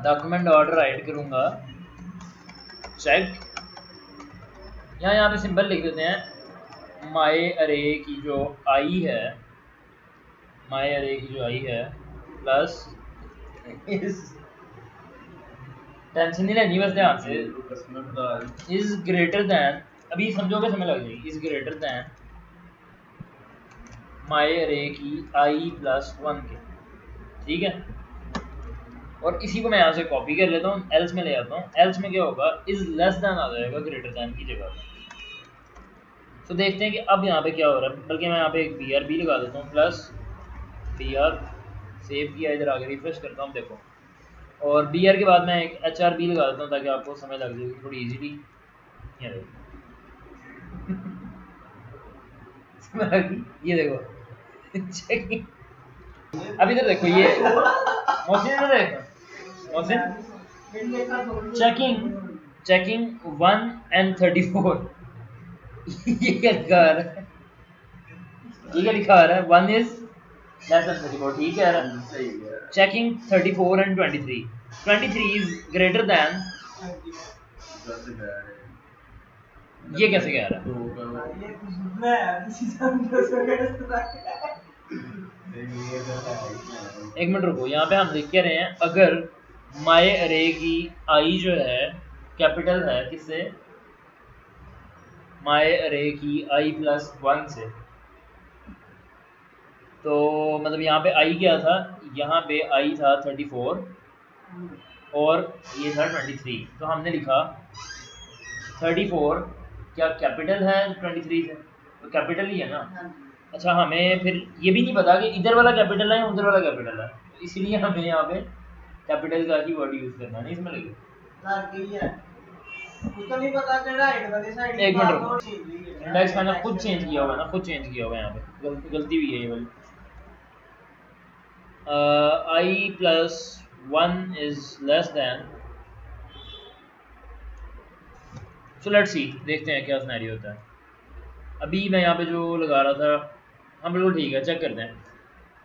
S1: डॉक्यूमेंट डॉट राइट करूँगा चेक। यहाँ पे सिंपल लिख देते हैं माई अरे की जो आई है, माई अरे की जो आई है प्लस इस, टेंशन नहीं लेनी बस ध्यान से, इज ग्रेटर दैन, अभी समझोगे समय लग जाएगी, is greater than my array की आई प्लस 1 के। ठीक है, और इसी को मैं यहाँ से कॉपी कर लेता हूँ, एल्स में ले आता हूँ। एल्स में क्या होगा, इज लेस दैन आ जाएगा ग्रेटर दैन की जगह पे। तो देखते हैं कि अब यहाँ पे क्या हो रहा है। बल्कि मैं यहाँ पे एक बी आर बी लगा देता हूँ, प्लस बी आर, सेव किया, इधर आगे रिफ्रेश करता हूँ, देखो। और बी आर के बाद मैं एक एच आर बी लगा देता हूँ ताकि आपको समझ लग जाएगी थोड़ी ईजीली। ये देखो चेकिंग। अब इधर देखो, ये मोहसिन इधर देखो, मोहसिन चेकिंग चेकिंग 1 and 34। ये क्या लिखा आ रहा है? ये क्या लिखा आ रहा है? 1 is less than 34। ठीक है, checking 34 and 23, 23 is greater than, ये कैसे कह रहा है? एक मिनट रुको, यहाँ पे हम लिख के रहे हैं अगर माई अरे की आई जो है कैपिटल है किससे? माई अरे की आई प्लस 1 से। तो मतलब यहाँ पे आई क्या था? यहाँ पे आई था 34 और ये था 23। तो हमने लिखा 34 क्या कैपिटल है 23 से? तो कैपिटल ही है ना। अच्छा, हमें फिर ये भी नहीं पता कि इधर वाला कैपिटल है या उधर वाला कैपिटल है, तो इसलिए हमें यहाँ पे कैपिटल का ही वर्ड यूज करना नहीं, इसमें लगे। एक मिनट रुको, इंडेक्स मैंने खुद चेंज किया हुआ है ना, खुद चेंज किया हुआ है, यहाँ पे गलती हुई है ये वाली। I plus 1 is less than, so let's see, देखते हैं क्या सिनेरियो होता है। अभी मैं यहाँ पे जो लगा रहा था, हाँ बिल्कुल ठीक है, चेक करते हैं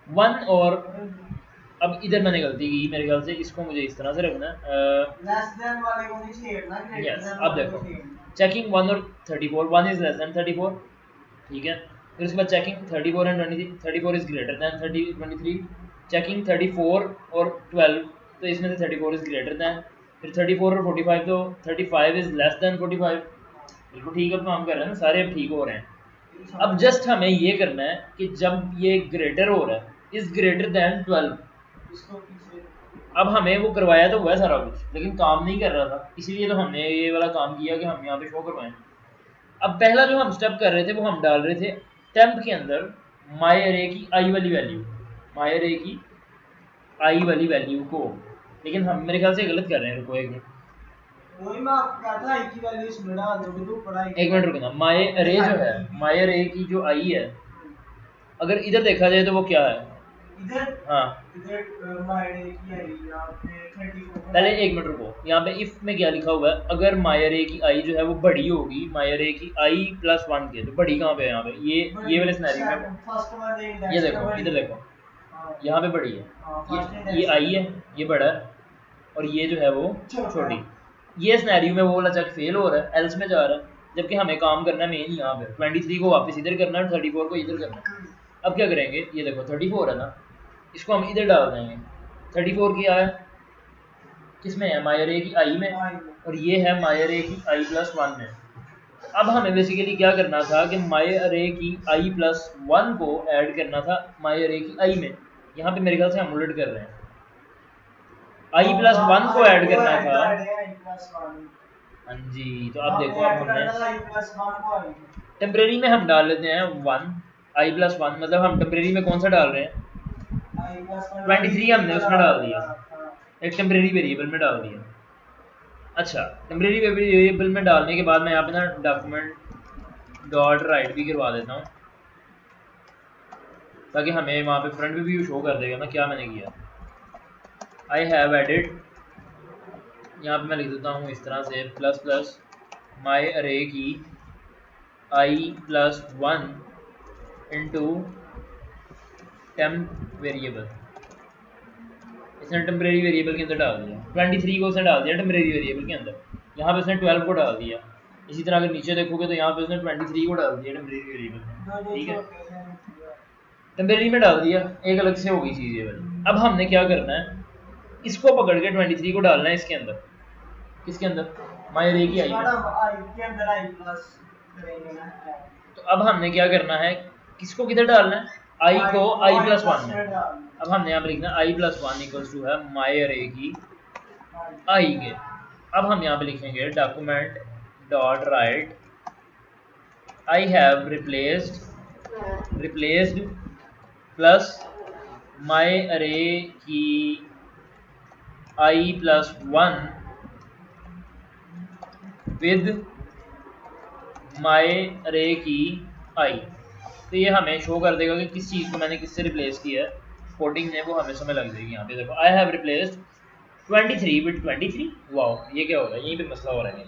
S1: 1 और, अब इधर मैंने गलती की मेरे ख्याल से, इसको मुझे इस तरह से रखना है। यस, अब देखो चेकिंग 1 और 34, 1 इज लेस दैन 34। ठीक है, फिर उसके बाद checking 34 and 23, 34 is greater than 23। Checking 34 और 12, तो इसमें से 34 इज ग्रेटर दैन, फिर 34 और 45, तो 35 इज लेस दैन 45। बिल्कुल ठीक है, काम कर रहे हैं ना सारे, अब ठीक हो रहे हैं। अब जस्ट हमें ये करना है कि जब ये ग्रेटर हो रहा है, इज ग्रेटर दैन 12, अब हमें वो करवाया तो हुआ है सारा कुछ, लेकिन काम नहीं कर रहा था, इसीलिए तो हमने ये वाला काम किया कि हम यहाँ पे शो करवाएं। अब पहला जो हम स्टेप कर रहे थे वो हम डाल रहे थे टेम्प के अंदर माई अरे की आई वाली वैल्यू, माई अरे की आई वाली वैल्यू को, लेकिन हम मेरे ख्याल से गलत कर रहे हैं। रुको एक मिनट, एक मिनट रुकना। माई अरे जो है, माई अरे की जो आई है, अगर इधर देखा जाए तो वो क्या है?
S3: इधर
S1: हाँ
S3: इधर मायरे की आई यहाँ पे 34
S1: पहले एक मिनट रुको, यहाँ पे इफ में क्या लिखा हुआ है, अगर मायर ए की आई जो है वो बड़ी होगी मायर ए की आई प्लस वन के, तो बड़ी कहाँ पे है यहाँ पे, ये वाले सिनेरियो में
S3: फर्स्ट वाले इंडेक्स
S1: ये देखो इधर देखो, यहाँ पे बड़ी है, ये आई है, ये बड़ा है, और ये जो है वो छोटी। ये सिनेरियो में वो वाला चेक फेल हो रहा है, एल्स में जा रहा है, जबकि हमें काम करना है मेन यहाँ पे 23 को वापस इधर करना है, 34 को इधर करना है। अब क्या करेंगे, ये देखो 34 है ना, इसको हम इधर डाल देंगे। 34 की है किसमें है, मायर ए की आई में, और ये है मायर ए की आई प्लस वन में। अब हमें बेसिकली क्या करना था कि मायर ए की आई प्लस वन को ऐड करना था मायर ए की आई में। यहाँ पे मेरे ख्याल से हम उलट कर रहे हैं, आई प्लस वन को ऐड करना था। हाँ जी, तो अब देखो, अब हमने टेम्परेरी में हम डाल लेते हैं वन, आई प्लस वन, मतलब हम टेम्परेरी में कौन सा डाल रहे हैं, 23 हमने उसमें डाल दिया, एक टेम्परेरी वेरिएबल में डाल दिया। अच्छा, टेम्परेरी वेरिएबल में डालने के बाद मैं यहाँ पे ना डॉक्यूमेंट डॉट राइट भी करवा देता हूँ, ताकि हमें वहाँ पे फ्रंट व्यू शो कर देगा ना क्या मैंने किया। आई हैव एडिड, यहाँ पे मैं लिख देता हूँ इस तरह से, प्लस प्लस माई अरे की I plus one into temp variable, इसने टेम्परेरी वेरिएबल के अंदर डाल दिया, 23 को उसने डाल दिया टेम्परेरी वेरिएबल के अंदर, यहाँ पे उसने 12 को डाल दिया। इसी तरह अगर नीचे देखोगे तो यहाँ पे उसने 23 को डाल दिया टेम्परेरी वेरिएबल में, ठीक है, टेम्परेरी में डाल दिया, एक अलग से होगी चीज़ ये वाली। अब हमने क्या करना है, इसको पकड़ के 23 को डालना है इसके अंदर, किसके अंदर, मायर ए की आई में। तो अब हमने क्या करना है, किसको किधर डालना है, आई को आई प्लस वन में। अब हमने यहाँ पे लिखना आई प्लस वन इक्वल्स टू है मायर ए की आई के। अब हम यहाँ पे लिखेंगे document dot right I have replaced plus my array की I plus one with my array की आई। तो ये हमें शो कर देगा कि किस चीज़ को मैंने किससे रिप्लेस किया है, कोडिंग ने वो हमें समय लग जाएगी। यहाँ पे देखो I have replaced 23 with 23, wow ये क्या हो रहा है, यहीं पे मसला हो रहा है।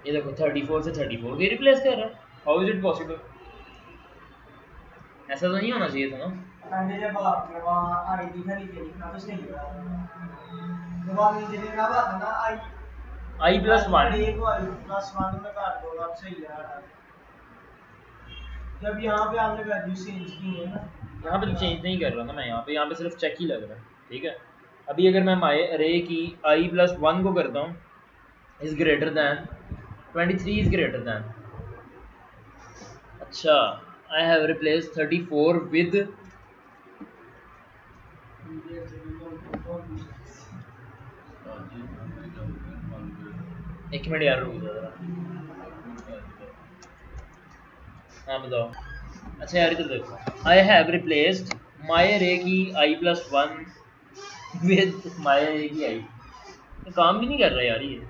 S1: ये देखो 34 से 34 को रिप्लेस कर रहा है, हाउ इज इट पॉसिबल, ऐसा तो नहीं होना चाहिए था ना।
S3: मैंने जब आपने वहाँ आई लिखा नीचे लिखा तो सही है, जब आप नीचे लिखा हुआ था ना
S1: आई प्लस वन,
S3: को आई प्लस वन में काट दो, अब सही है। जब यहाँ पे आपने वैल्यू चेंज की है ना,
S1: यहाँ पे तो चेंज नहीं कर रहा ना मैं, यहाँ पे सिर्फ चेक ही लग रहा है, ठीक है। अभी अगर मैं माई अरे की आई प्लस वन को करता हूँ, is greater than 23 is greater than, अच्छा आई हैव रिप्लेस 34 विद, एक मिनट यार रुक जाओ जरा, हाँ बताओ। अच्छा यार इधर देखो, आई हैव रिप्लेस्ड मायर ए की आई प्लस वन विद मायर ए की आई, तो काम भी नहीं कर रहा यार ये।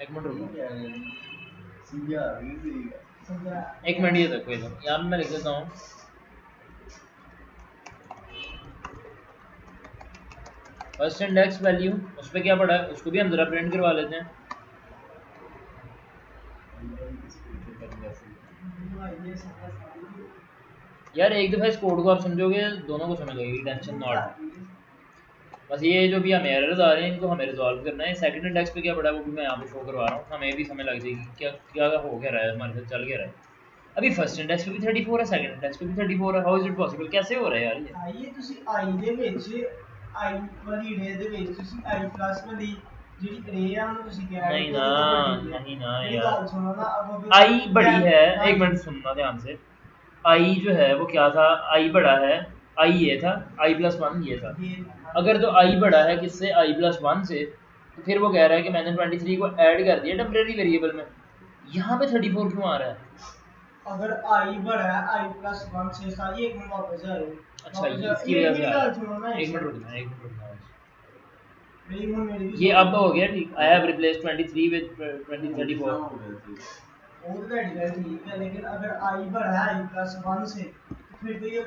S1: एक मिनट रुको, एक मिनट ये देखो, इधर यहाँ पे मैं लिख देता हूँ फर्स्ट इंडेक्स वैल्यू, उस पर क्या पड़ा है उसको भी हम जरा प्रिंट करवा लेते हैं। यार एक दफ़ा इस कोड को आप समझोगे दोनों को समझ लगेगी, टेंशन नॉट। बस ये जो भी हमें एरर्स आ रहे हैं इनको हमें रिजॉल्व करना है। सेकंड इंडेक्स पे क्या पड़ा है वो भी मैं यहाँ पे शो करवा रहा हूँ, हमें भी समझ लग जाएगी क्या क्या हो क्या रहा है, हमारे साथ चल क्या रहा है। अभी फर्स्ट इंडेक्स पे भी 34 है, सेकंड इंडेक्स पे भी 34 है, हाउ इज इट पॉसिबल, कैसे हो रहा है यार ये।
S3: आइए ਤੁਸੀਂ आई ਦੇ ਵਿੱਚ आई ਵਾਲੀ ਰੇ ਦੇ ਵਿੱਚ ਤੁਸੀਂ आई प्लस वाली ਜਿਹੜੀ रे ਆ ਉਹਨੂੰ ਤੁਸੀਂ ਕਿਹਾ
S1: नहीं ना, नहीं ना
S3: मेरी
S1: यार,
S3: बात सुनो ना, अब
S1: आई बड़ी है, एक मिनट सुनना ध्यान से, आई जो है वो क्या था, आई बड़ा है, आई ये था, आई प्लस वन ये था। अगर तो आई बड़ा है किससे, आई प्लस वन से, तो फिर वो कह रहा है कि मैंने 23 को ऐड कर दिया टेम्परेरी वेरिएबल में, यहाँ पे 34 क्यों आ रहा है।
S3: अगर आई बड़ा है आई प्लस वन से सारी एक मिनट वापस आ रही।
S1: अच्छा ये इसकी वजह से आ रहा है, एक मिनट रुकना, एक मिनट रुकना, ये अब हो गया ठीक। आई हैव रिप्लेस्ड 23 विद 34,
S3: वो तो ठीक है, लेकिन अगर आई बड़ा है आई प्लस 1 से तो फिर तो ये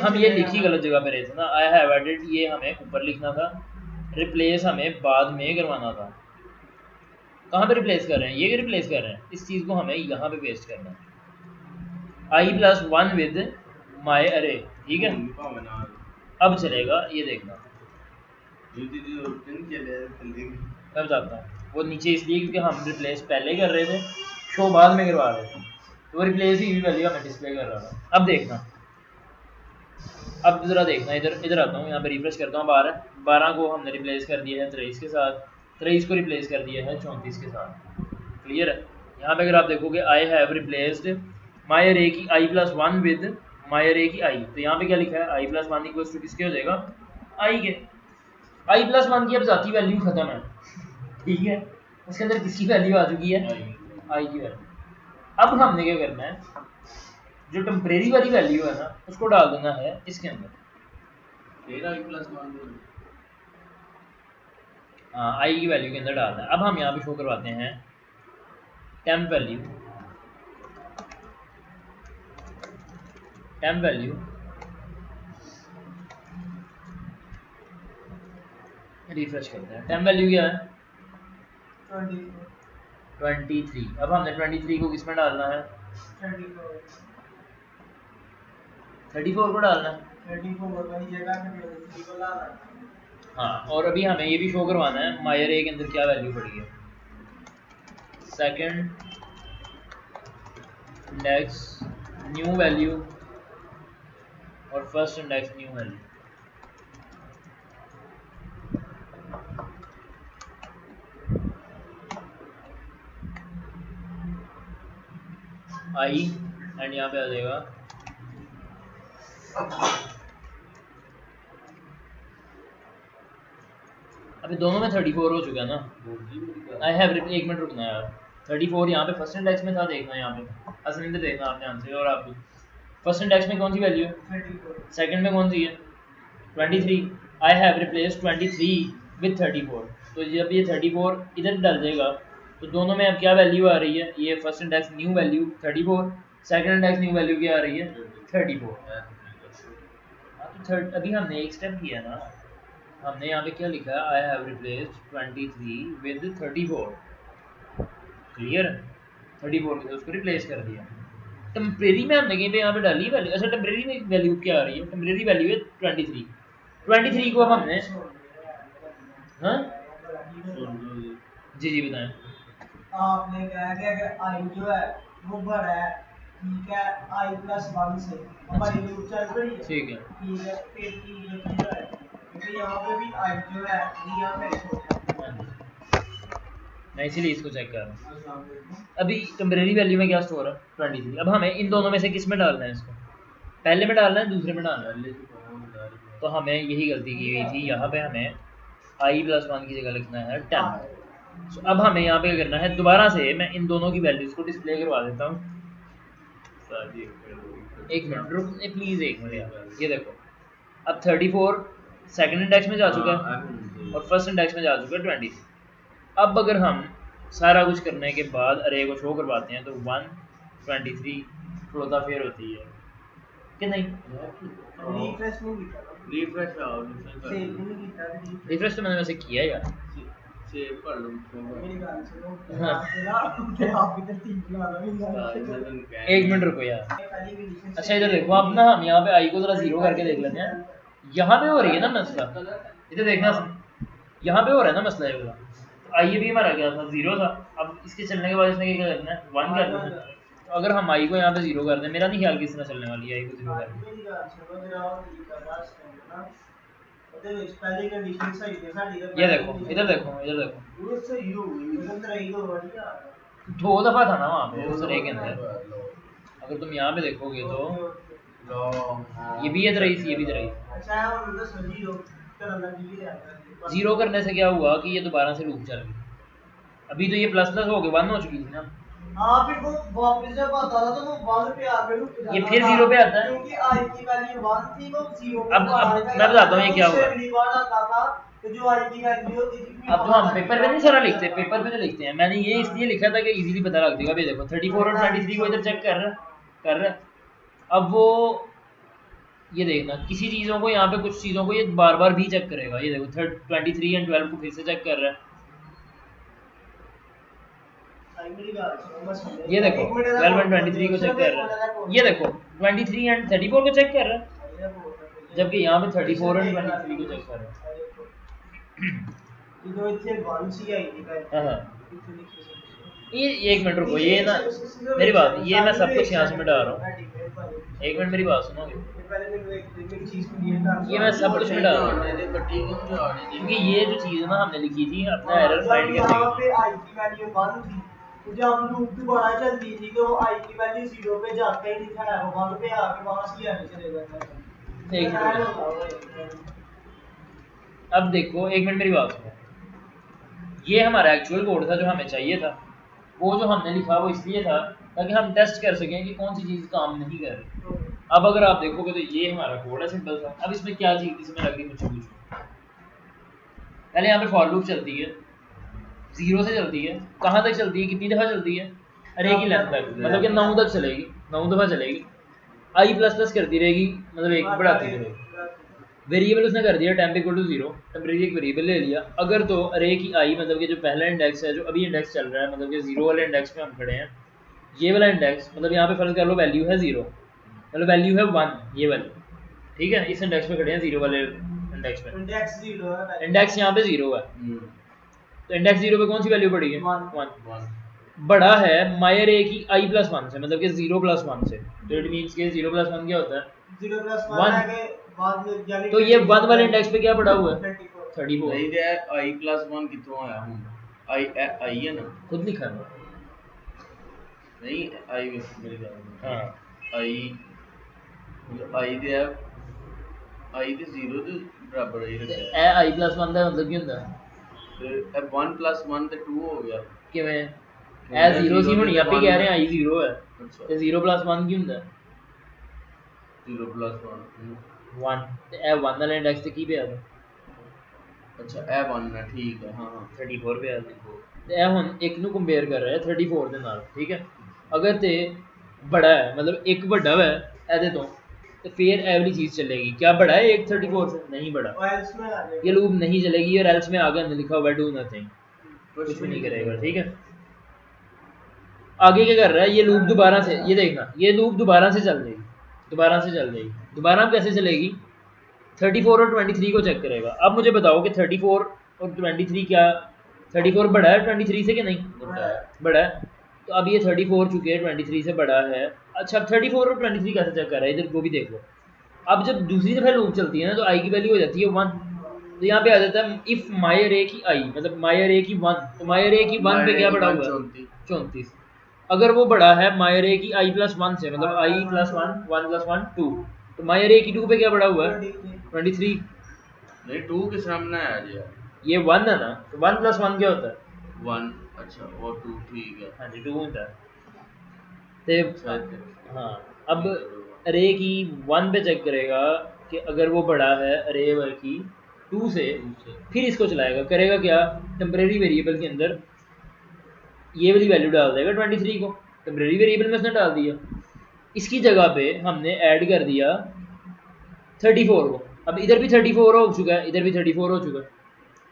S1: हम ये लिखी गलत जगह पे रहे थे ना। आई हैव एडेड ये हमें ऊपर लिखना था, रिप्लेस हमें बाद में करवाना था। कहाँ पे रिप्लेस कर रहे हैं, ये रिप्लेस कर रहे हैं, इस चीज़ को हमें यहाँ पे पेस्ट करना है। आई प्लस 1 विद माई अरे, ठीक है। अब चलेगा, ये देखना मैं बताता हूँ। वो नीचे इसलिए क्योंकि हम रिप्लेस पहले कर रहे थे, शो बाद में करवा रहे थे, तो वो रिप्लेस ही वैल्यू हमें डिस्प्ले कर रहा था। अब देखना, अब ज़रा देखना, इधर आता हूँ, यहाँ पे रिफ्रेश करता हूँ। 12 को हमने रिप्लेस कर दिया है 23 के साथ, 23 को रिप्लेस कर दिया है 34 के साथ। क्लियर है। यहाँ पे अगर आप देखोगे I have replaced my array की I plus 1 with my array की आई, तो यहाँ पे क्या लिखा है, आई प्लस 1 इक्वल्स टू किसके हो जाएगा, आई के। आई प्लस 1 की अब जाती वैल्यू खत्म है, ठीक है, उसके अंदर किसकी वैल्यू आ चुकी है, आई की वैल्यू। अब हमने क्या करना है, जो टेम्परेरी वाली वैल्यू है ना उसको डाल देना है इसके अंदर, हाँ आई की वैल्यू के अंदर डालना है। अब हम यहाँ पे शो करवाते हैं temp value, temp value refresh करते हैं। टेम्प वैल्यू क्या है, 23। अब हमने 23 को किस में डालना है, 34 को डालना है,
S3: 34 वाली जगह पे 23 को लाना है।
S1: हाँ। और अभी हमें ये भी शो करवाना है माई अरे के अंदर क्या वैल्यू पड़ी है, सेकंड इंडेक्स न्यू वैल्यू और first index new value. I and यहाँ पे आ जाएगा अभी दोनों में 34 हो चुका है ना। आई हैव एक मिनट रुकना यार, 34 यहाँ पे फर्स्ट इंडेक्स में था, देखना यहाँ पे असल देखना आप ध्यान से। और आप फर्स्ट इंडेक्स में कौन सी वैल्यू है,
S3: 34
S1: सेकंड में कौन सी है, 23। आई हैव रिप्लेस 23 विद 34, तो जब ये 34 इधर डल जाएगा तो दोनों में अब क्या वैल्यू आ रही है, ये first index new value 34, second index new value क्या आ रही है 34। हाँ तो थर्ड अभी हमने एक स्टेप किया ना, हमने यहाँ पे क्या लिखा है, I have replaced 23 with 34। Clear, 34 में उसको रिप्लेस कर दिया। टेम्परेरी में हमने कहीं पे यहाँ पे डाली वैल्यू, अच्छा टेम्परेरी में वैल्यू क्या आ रही है, टेम्परेरी वैल्यू है 23। 23 को अब हमने, हाँ जी बताएं।
S3: आपने कहा कि अगर आई जो है वो बड़ा है, ठीक है, आई प्लस 1 से हमारी लूप चल रही है,
S1: ठीक है,
S3: ठीक है, फिर की जो है क्योंकि यहाँ पे भी आई जो है यहाँ पे छोटा है,
S1: मैं इसीलिए इसको चेक कर रहा हूँ। अभी टेम्परेरी वैल्यू में क्या स्टोर है 23। अब हमें इन दोनों में से किस में डालना है, इसको पहले में डालना है दूसरे में डालना है, तो हमें यही गलती की हुई थी। यहाँ पे हमें आई प्लस 1 की जगह लिखना है 10। So, अब हमें यहाँ पे करना है, दोबारा से मैं इन दोनों की वैल्यूज को डिस्प्ले करवा देता हूँ। एक मिनट रुक प्लीज, एक मिनट यार। ये देखो अब 34 सेकंड इंडेक्स में जा चुका है और फर्स्ट इंडेक्स में जा चुका है 20। अब अगर हम सारा कुछ करने के बाद अरे को शो करवाते हैं तो 1 23 फ्लोता फेयर होती है कि नहीं,
S3: रिफ्रेश नहीं किया
S1: रिफ्रेश तो मैंने वैसे किया यार,
S2: सेव कर लो
S3: मेरी बात सुनो, आप इधर 3 बना लो,
S1: एक मिनट रुको यार। अच्छा इधर देखो आप ना, हम यहाँ पे आई को जरा जीरो करके देख लेते हैं। यहाँ पे हो रही है ना मसला, इधर देखना, यहाँ पे हो रहा है ना मसला ये वाला। तो आई भी हमारा क्या था, जीरो था। अब इसके चलने के बाद इसने क्या करना है, 1 कर देना है। तो अगर हम आई को यहाँ पे जीरो कर दें, मेरा नहीं ख्याल किस तरह चलने वाली है आई को जीरो कर दें। ये देखो इधर देखो, इधर देखो दो दफा था ना वहाँ पे उस तरह के अंदर। अगर तुम यहाँ पे देखोगे तो ये भी इधर रही थी, ये भी इधर रही। जीरो करने से क्या हुआ कि ये दोबारा से लूप चल गई। अभी तो ये प्लस प्लस हो गए 1 हो चुकी थी ना,
S3: हाँ फिर वो वापस जब आता था तो वो 1 पे आ गए,
S1: ये फिर 0 पे आता है
S3: क्योंकि आई की वैल्यू 1 थी, वो 0 पे
S1: अब मैं बताता हूँ ये क्या हुआ।
S3: अगली बार आता था तो जो आई की वैल्यू होती थी
S1: अब तो हम पेपर पे नहीं सारा लिखते, पेपर पे तो लिखते हैं। मैंने ये इसलिए लिखा था कि इजीली पता लग जाएगा। अभी देखो 34 और 23 को इधर चेक कर रहा है। अब वो ये देखना किसी चीज़ों को यहाँ पे कुछ चीज़ों को ये बार बार भी चेक करेगा। ये देखो 23 एंड 12 को फिर से चेक कर रहा है। ये देखो 12 एंड 23 को चेक कर रहा है। ये देखो 23 एंड 34 को चेक कर रहा है, जबकि यहाँ पे 34 एंड 23 को चेक कर रहा है। हाँ ये एक मिनट रुको, ये ना मेरी बात, ये मैं सब कुछ यहाँ से मिटा रहा हूँ। एक मिनट मेरी बात सुनोगे, ये मैं सब कुछ मिटा रहा हूँ क्योंकि ये जो चीज़ है ना हमने लिखी थी अपना एरर फाइंड करने के
S3: जब हम लूप दोबारा चलती थी तो आई की वैल्यू 0 पे जाता ही नहीं था, वो 1 पे आके वहां से आने चले जाता
S1: लिए। अब देखो एक मिनट मेरी बात सुनो, ये हमारा एक्चुअल कोड था जो हमें चाहिए था। वो जो हमने लिखा वो इसलिए था ताकि हम टेस्ट कर सकें कि कौन सी चीज़ काम नहीं कर रही। अब अगर आप देखोगे तो ये हमारा कोड है सिंपल सा। अब इसमें क्या चीज़ इसमें लग रही मुझे पूछो। पहले यहाँ पे फॉर लूप चलती है, 0 से चलती है, कहाँ तक चलती है, कितनी दफ़ा चलती है, अरे की लेंथ तक, मतलब कि 9 तक चलेगी, 9 दफ़ा चलेगी। आई प्लस प्लस करती रहेगी, मतलब एक बढ़ाती रहेगी। वेरिएबल उसने कर दिया टेम्प इक्वल टू 0, टेम्परेरी एक वेरिएबल ले लिया। अगर तो अरे की आई मतलब कि जो पहला इंडेक्स है जो अभी इंडेक्स चल रहा है, मतलब कि 0 वाले इंडेक्स पे हम खड़े हैं, ये वाला इंडेक्स मतलब यहाँ पे फर्ज कर लो वैल्यू है 0, मतलब वैल्यू है 1, ये वाली, ठीक है। इस इंडेक्स पे खड़े हैं 0 वाले इंडेक्स पे, इंडेक्स यहाँ पे 0 है, तो इंडेक्स 0 पे कौन सी वैल्यू पड़ी है 1, बड़ा है मायर ए की आई प्लस 1 से, मतलब कि 0 प्लस 1 से। तो इट मीन्स कि 0 प्लस 1 क्या होता है
S3: 0 प्लस
S1: 1, तो ये 1 वाले इंडेक्स पे क्या पड़ा हुआ है 34।
S2: नहीं यार आई प्लस 1 कितों आया हूं, आई है ना,
S1: खुद लिखा है
S2: नहीं आई मेरे ख्याल में
S1: हाँ
S2: आई मतलब आई दे आई दे 0 ਦੇ ਬਰਾਬਰ ਹੀ ਰੱਖਿਆ
S1: ए आई प्लस 1 ਦਾ मतलब ਕੀ ਹੁੰਦਾ
S2: ਤੇ 1 + 1 ਤੇ 2 ਹੋ ਗਿਆ
S1: ਕਿਵੇਂ ए 0 ਸੀ ਹੁਣ ਆਪੇ ਕਹਿ ਰਹੇ आई 0 ਹੈ ਤੇ 0 + 1 ਕੀ ਹੁੰਦਾ
S2: 0 + 1
S1: 1 ਤੇ ਇਹ 1 ਵਾਲੇ ਇੰਡੈਕਸ ਤੇ ਕੀ ਪਿਆ ਤਾ
S2: ਅੱਛਾ ਇਹ 1 ਹੈ ਠੀਕ ਹੈ ਹਾਂ
S1: 34 ਪਿਆ ਤੇ ਇਹ ਹੁਣ ਇੱਕ ਨੂੰ ਕੰਪੇਅਰ ਕਰ ਰਿਹਾ 34 ਦੇ ਨਾਲ, ਠੀਕ ਹੈ। ਅਗਰ ਤੇ बड़ा है मतलब एक बड़ा है ऐसे तो फिर ये वाली चीज़ चलेगी। क्या बड़ा है एक 34 से नहीं बड़ा, ये लूप नहीं चलेगी और एल्स में आगे लिखा हुआ डू नथिंग, कुछ भी नहीं करेगा, ठीक है। आगे क्या कर रहा है ये लूप दोबारा से, ये देखना ये लूप दोबारा से चल जाएगी, दोबारा कैसे चलेगी 34 और 23 को चेक करेगा। अब मुझे बताओ कि 34 और 23 क्या 34 बड़ा है 23 से कि नहीं बड़ा है, तो अब ये 34 चुके हैं 23 से बड़ा है। अच्छा अब 34 और 23 कैसे चेक कर रहा है इधर वो भी देख लो। अब जब दूसरी दफ़ा लूप चलती है ना तो आई की वैल्यू हो जाती है 1, तो यहाँ पे आ जाता है इफ़ मायर ए की आई मतलब मायर ए की 1, तो मायर ए की 1 पे क्या बड़ा हुआ 34, अगर वो बड़ा है मायर ए की आई प्लस 1 से मतलब आई प्लस 1 1 + 1 2, तो मायर ए की 2 पे क्या बड़ा हुआ है 23,
S2: नहीं 2 किस नाम ना है जी
S1: ये 1 है ना, तो 1 + 1 क्या होता है
S2: 1 अच्छा वो 2 ठीक है
S1: हाँ जी 2 होता है। तो हाँ अब अरे की 1 पे चेक करेगा कि अगर वो बड़ा है अरे की 2 से, फिर इसको चलाएगा, करेगा क्या टेम्परेरी वेरिएबल के अंदर ये वाली वैल्यू डाल देगा 23 को, टेम्परेरी वेरिएबल में उसने डाल दिया। इसकी जगह पे हमने ऐड कर दिया 34 को, अब इधर भी 34 हो चुका है इधर भी 34 हो चुका है,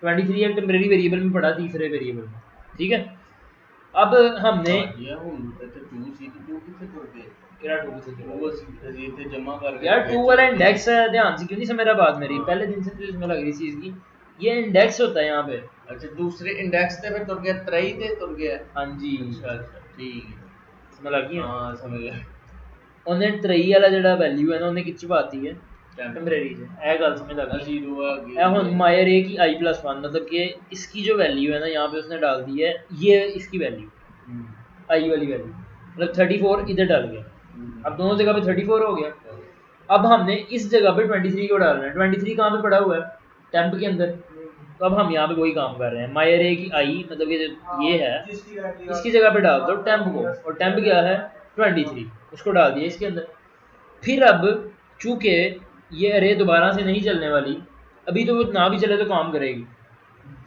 S1: 23 एक टेम्परेरी वेरिएबल में पड़ा तीसरे वेरिएबल में, ठीक है। अब हमने
S2: ये ਹੁਣ ਤੇ 2 ਸੀ ਤੇ 2 ਕਿੱਥੇ ਤੁਰ ਗਏ
S1: ਕਿਹੜਾ 2 से
S2: वो ये थे जमा कर
S1: यार 2 वाला इंडेक्स है, ध्यान से क्यों नहीं समझ रहा बात मेरी, पहले दिन से तो इसमें लग रही चीज़ की ये इंडेक्स होता है यहाँ पे।
S2: अच्छा दूसरे इंडेक्स पे तुर गया 3 ते तुर गया
S1: हाँ जी
S2: अच्छा ठीक है
S1: समझ लग गई
S2: हाँ समझ गया
S1: उन्हें 3 वाला जो वैल्यू है ना उन्हें किच पाती है टेम्परेरी से, यह गल समझ लग गई।
S2: 0 आ गया
S1: हुन मायर ए की आई प्लस 1 मतलब कि इसकी जो वैल्यू है ना यहाँ पे उसने डाल दी है ये इसकी वैल्यू आई वाली वैल्यू, मतलब 34 इधर डाल गया, अब दोनों जगह पे 34 हो गया। अब हमने इस जगह पे 23 को डालना है, 23 कहाँ पे पड़ा हुआ है टेम्प के अंदर, तो अब हम यहाँ पे वही काम कर रहे हैं मायर ए की आई मतलब कि जो ये है इसकी जगह पे डाल दो टेम्प को, और टेम्प क्या है 23 उसको डाल दिया इसके अंदर। फिर अब चूँकि ये अरे दोबारा से नहीं चलने वाली अभी तो वो ना भी चले तो काम करेगी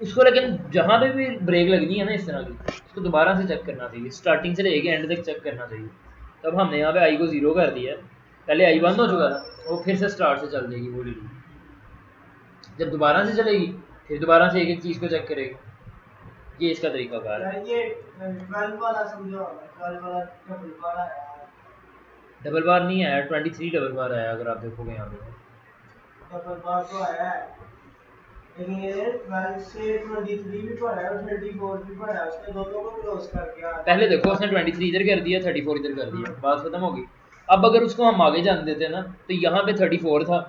S1: उसको, लेकिन जहाँ पे भी ब्रेक लगनी है ना इस तरह की, उसको दोबारा से चेक करना चाहिए, स्टार्टिंग से लेके एंड तक चेक करना चाहिए। तब हमने यहाँ पे आई को 0 कर दिया है, पहले आई बंद हो चुका था, वो फिर से स्टार्ट से चल देगी वो रीडिंग, जब दोबारा से चलेगी फिर दोबारा से एक एक चीज़ को चेक करेगी। ये इसका तरीका कार है।
S3: ये 12 वाला समझो, 12 वाला डबल बार आया है।
S1: डबल बार नहीं आया, 23 डबल बार आया अगर आप देखोगे यहाँ पे।
S3: डबल बार तो आया है, लेकिन ये 12 से 23 भी पड़ा है और 34 भी पड़ा है, उसने दोनों को क्लोज कर दिया।
S1: पहले देखो उसने 23 इधर कर दिया, 34 इधर कर दिया, बात खत्म होगी। अब अगर उसको हम आगे जाने देते ना तो यहाँ पे 34 था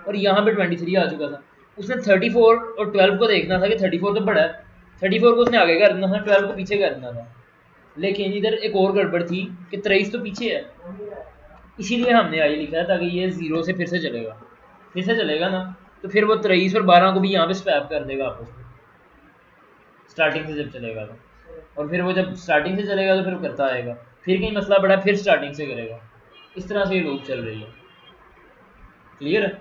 S1: और यहाँ पे 23 आ चुका था, उसने 34 और 12 को देखना था कि 34 तो बड़ा है, 34 को उसने आगे कर देना था, 12 को पीछे कर देना था। लेकिन इधर एक और गड़बड़ थी कि 23 तो पीछे है, इसीलिए हमने आई लिखा है ताकि ये 0 से फिर से चलेगा, फिर से चलेगा ना तो फिर वो 23 और 12 को भी यहाँ पे स्वैप कर देगा आपस में, स्टार्टिंग से जब चलेगा तो। और फिर वो जब स्टार्टिंग से चलेगा तो फिर वो करता आएगा, फिर कहीं मसला पड़ा फिर स्टार्टिंग से करेगा, इस तरह से ये लूप चल रही है। क्लियर है?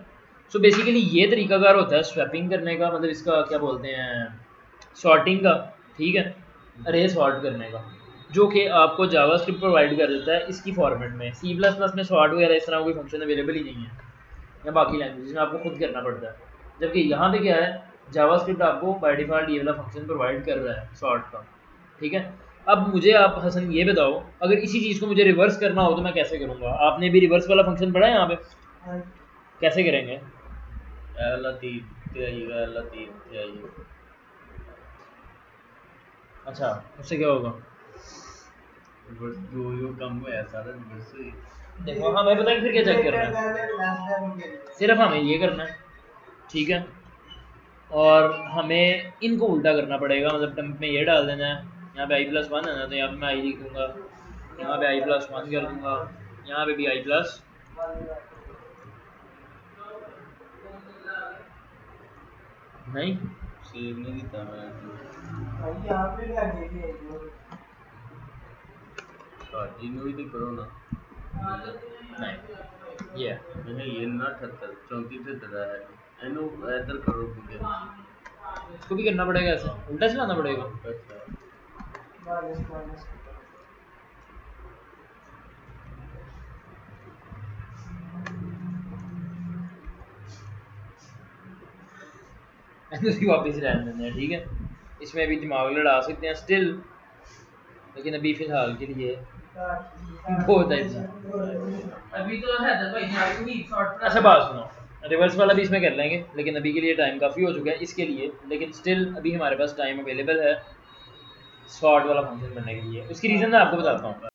S1: सो बेसिकली ये तरीकाकार होता है स्वैपिंग करने का, मतलब इसका क्या बोलते हैं, सॉर्टिंग का, ठीक है, अरे सॉर्ट करने का, जो कि आपको जावास्क्रिप्ट प्रोवाइड कर देता है इसकी फॉर्मेट में। सी प्लस प्लस में सॉर्ट वगैरह इस तरह कोई फंक्शन अवेलेबल ही नहीं है, या बाकी लैंग्वेज में आपको खुद करना पड़ता है। जबकि यहाँ पे क्या है, जावास्क्रिप्ट आपको बाय डिफ़ॉल्ट ये वाला फंक्शन प्रोवाइड कर रहा है सॉर्ट का, ठीक है। अब मुझे आप हसन ये बताओ, अगर इसी चीज़ को मुझे रिवर्स करना हो तो मैं कैसे करूँगा? आपने भी रिवर्स वाला फंक्शन पढ़ा है यहाँ पे, कैसे करेंगे?
S2: लतीफ़ आइएगा, लतीफ़ आइएगा।
S1: अच्छा, उससे क्या होगा?
S2: बस जो काम हुआ है सारा बस
S1: देखो हमें पता है फिर क्या चेक करना है, सिर्फ हमें ये करना है, ठीक है, और हमें इनको उल्टा करना पड़ेगा, मतलब डंप में ये डाल देना है, यहाँ पे i+1 है ना तो यहाँ पे मैं आई लिख दूँगा, यहाँ पे i+1 कर दूँगा, यहाँ पे भी i+, नहीं
S2: सेव नहीं किया मैं
S3: यहाँ पे क्या देखिए
S2: शादी में भी तो करो ना।
S1: नहीं ये
S2: नहीं ये ना 78 34 78 है इनो इधर करो बिल्कुल
S1: इसको भी करना पड़ेगा, ऐसे उल्टा चलाना पड़ेगा। वापस रहने देते हैं, ठीक है, इसमें भी दिमाग लड़ा सकते हैं स्टिल, लेकिन अभी फिलहाल के लिए बहुत है
S3: अभी तो है भाई यहाँ भी शॉर्ट।
S1: अच्छा बात सुनो, रिवर्स वाला भी इसमें कर लेंगे, लेकिन अभी के लिए टाइम काफ़ी हो चुका है इसके लिए, लेकिन स्टिल अभी हमारे पास टाइम अवेलेबल है शॉर्ट वाला फंक्शन करने के लिए। उसकी रीज़न मैं आपको बताता हूँ।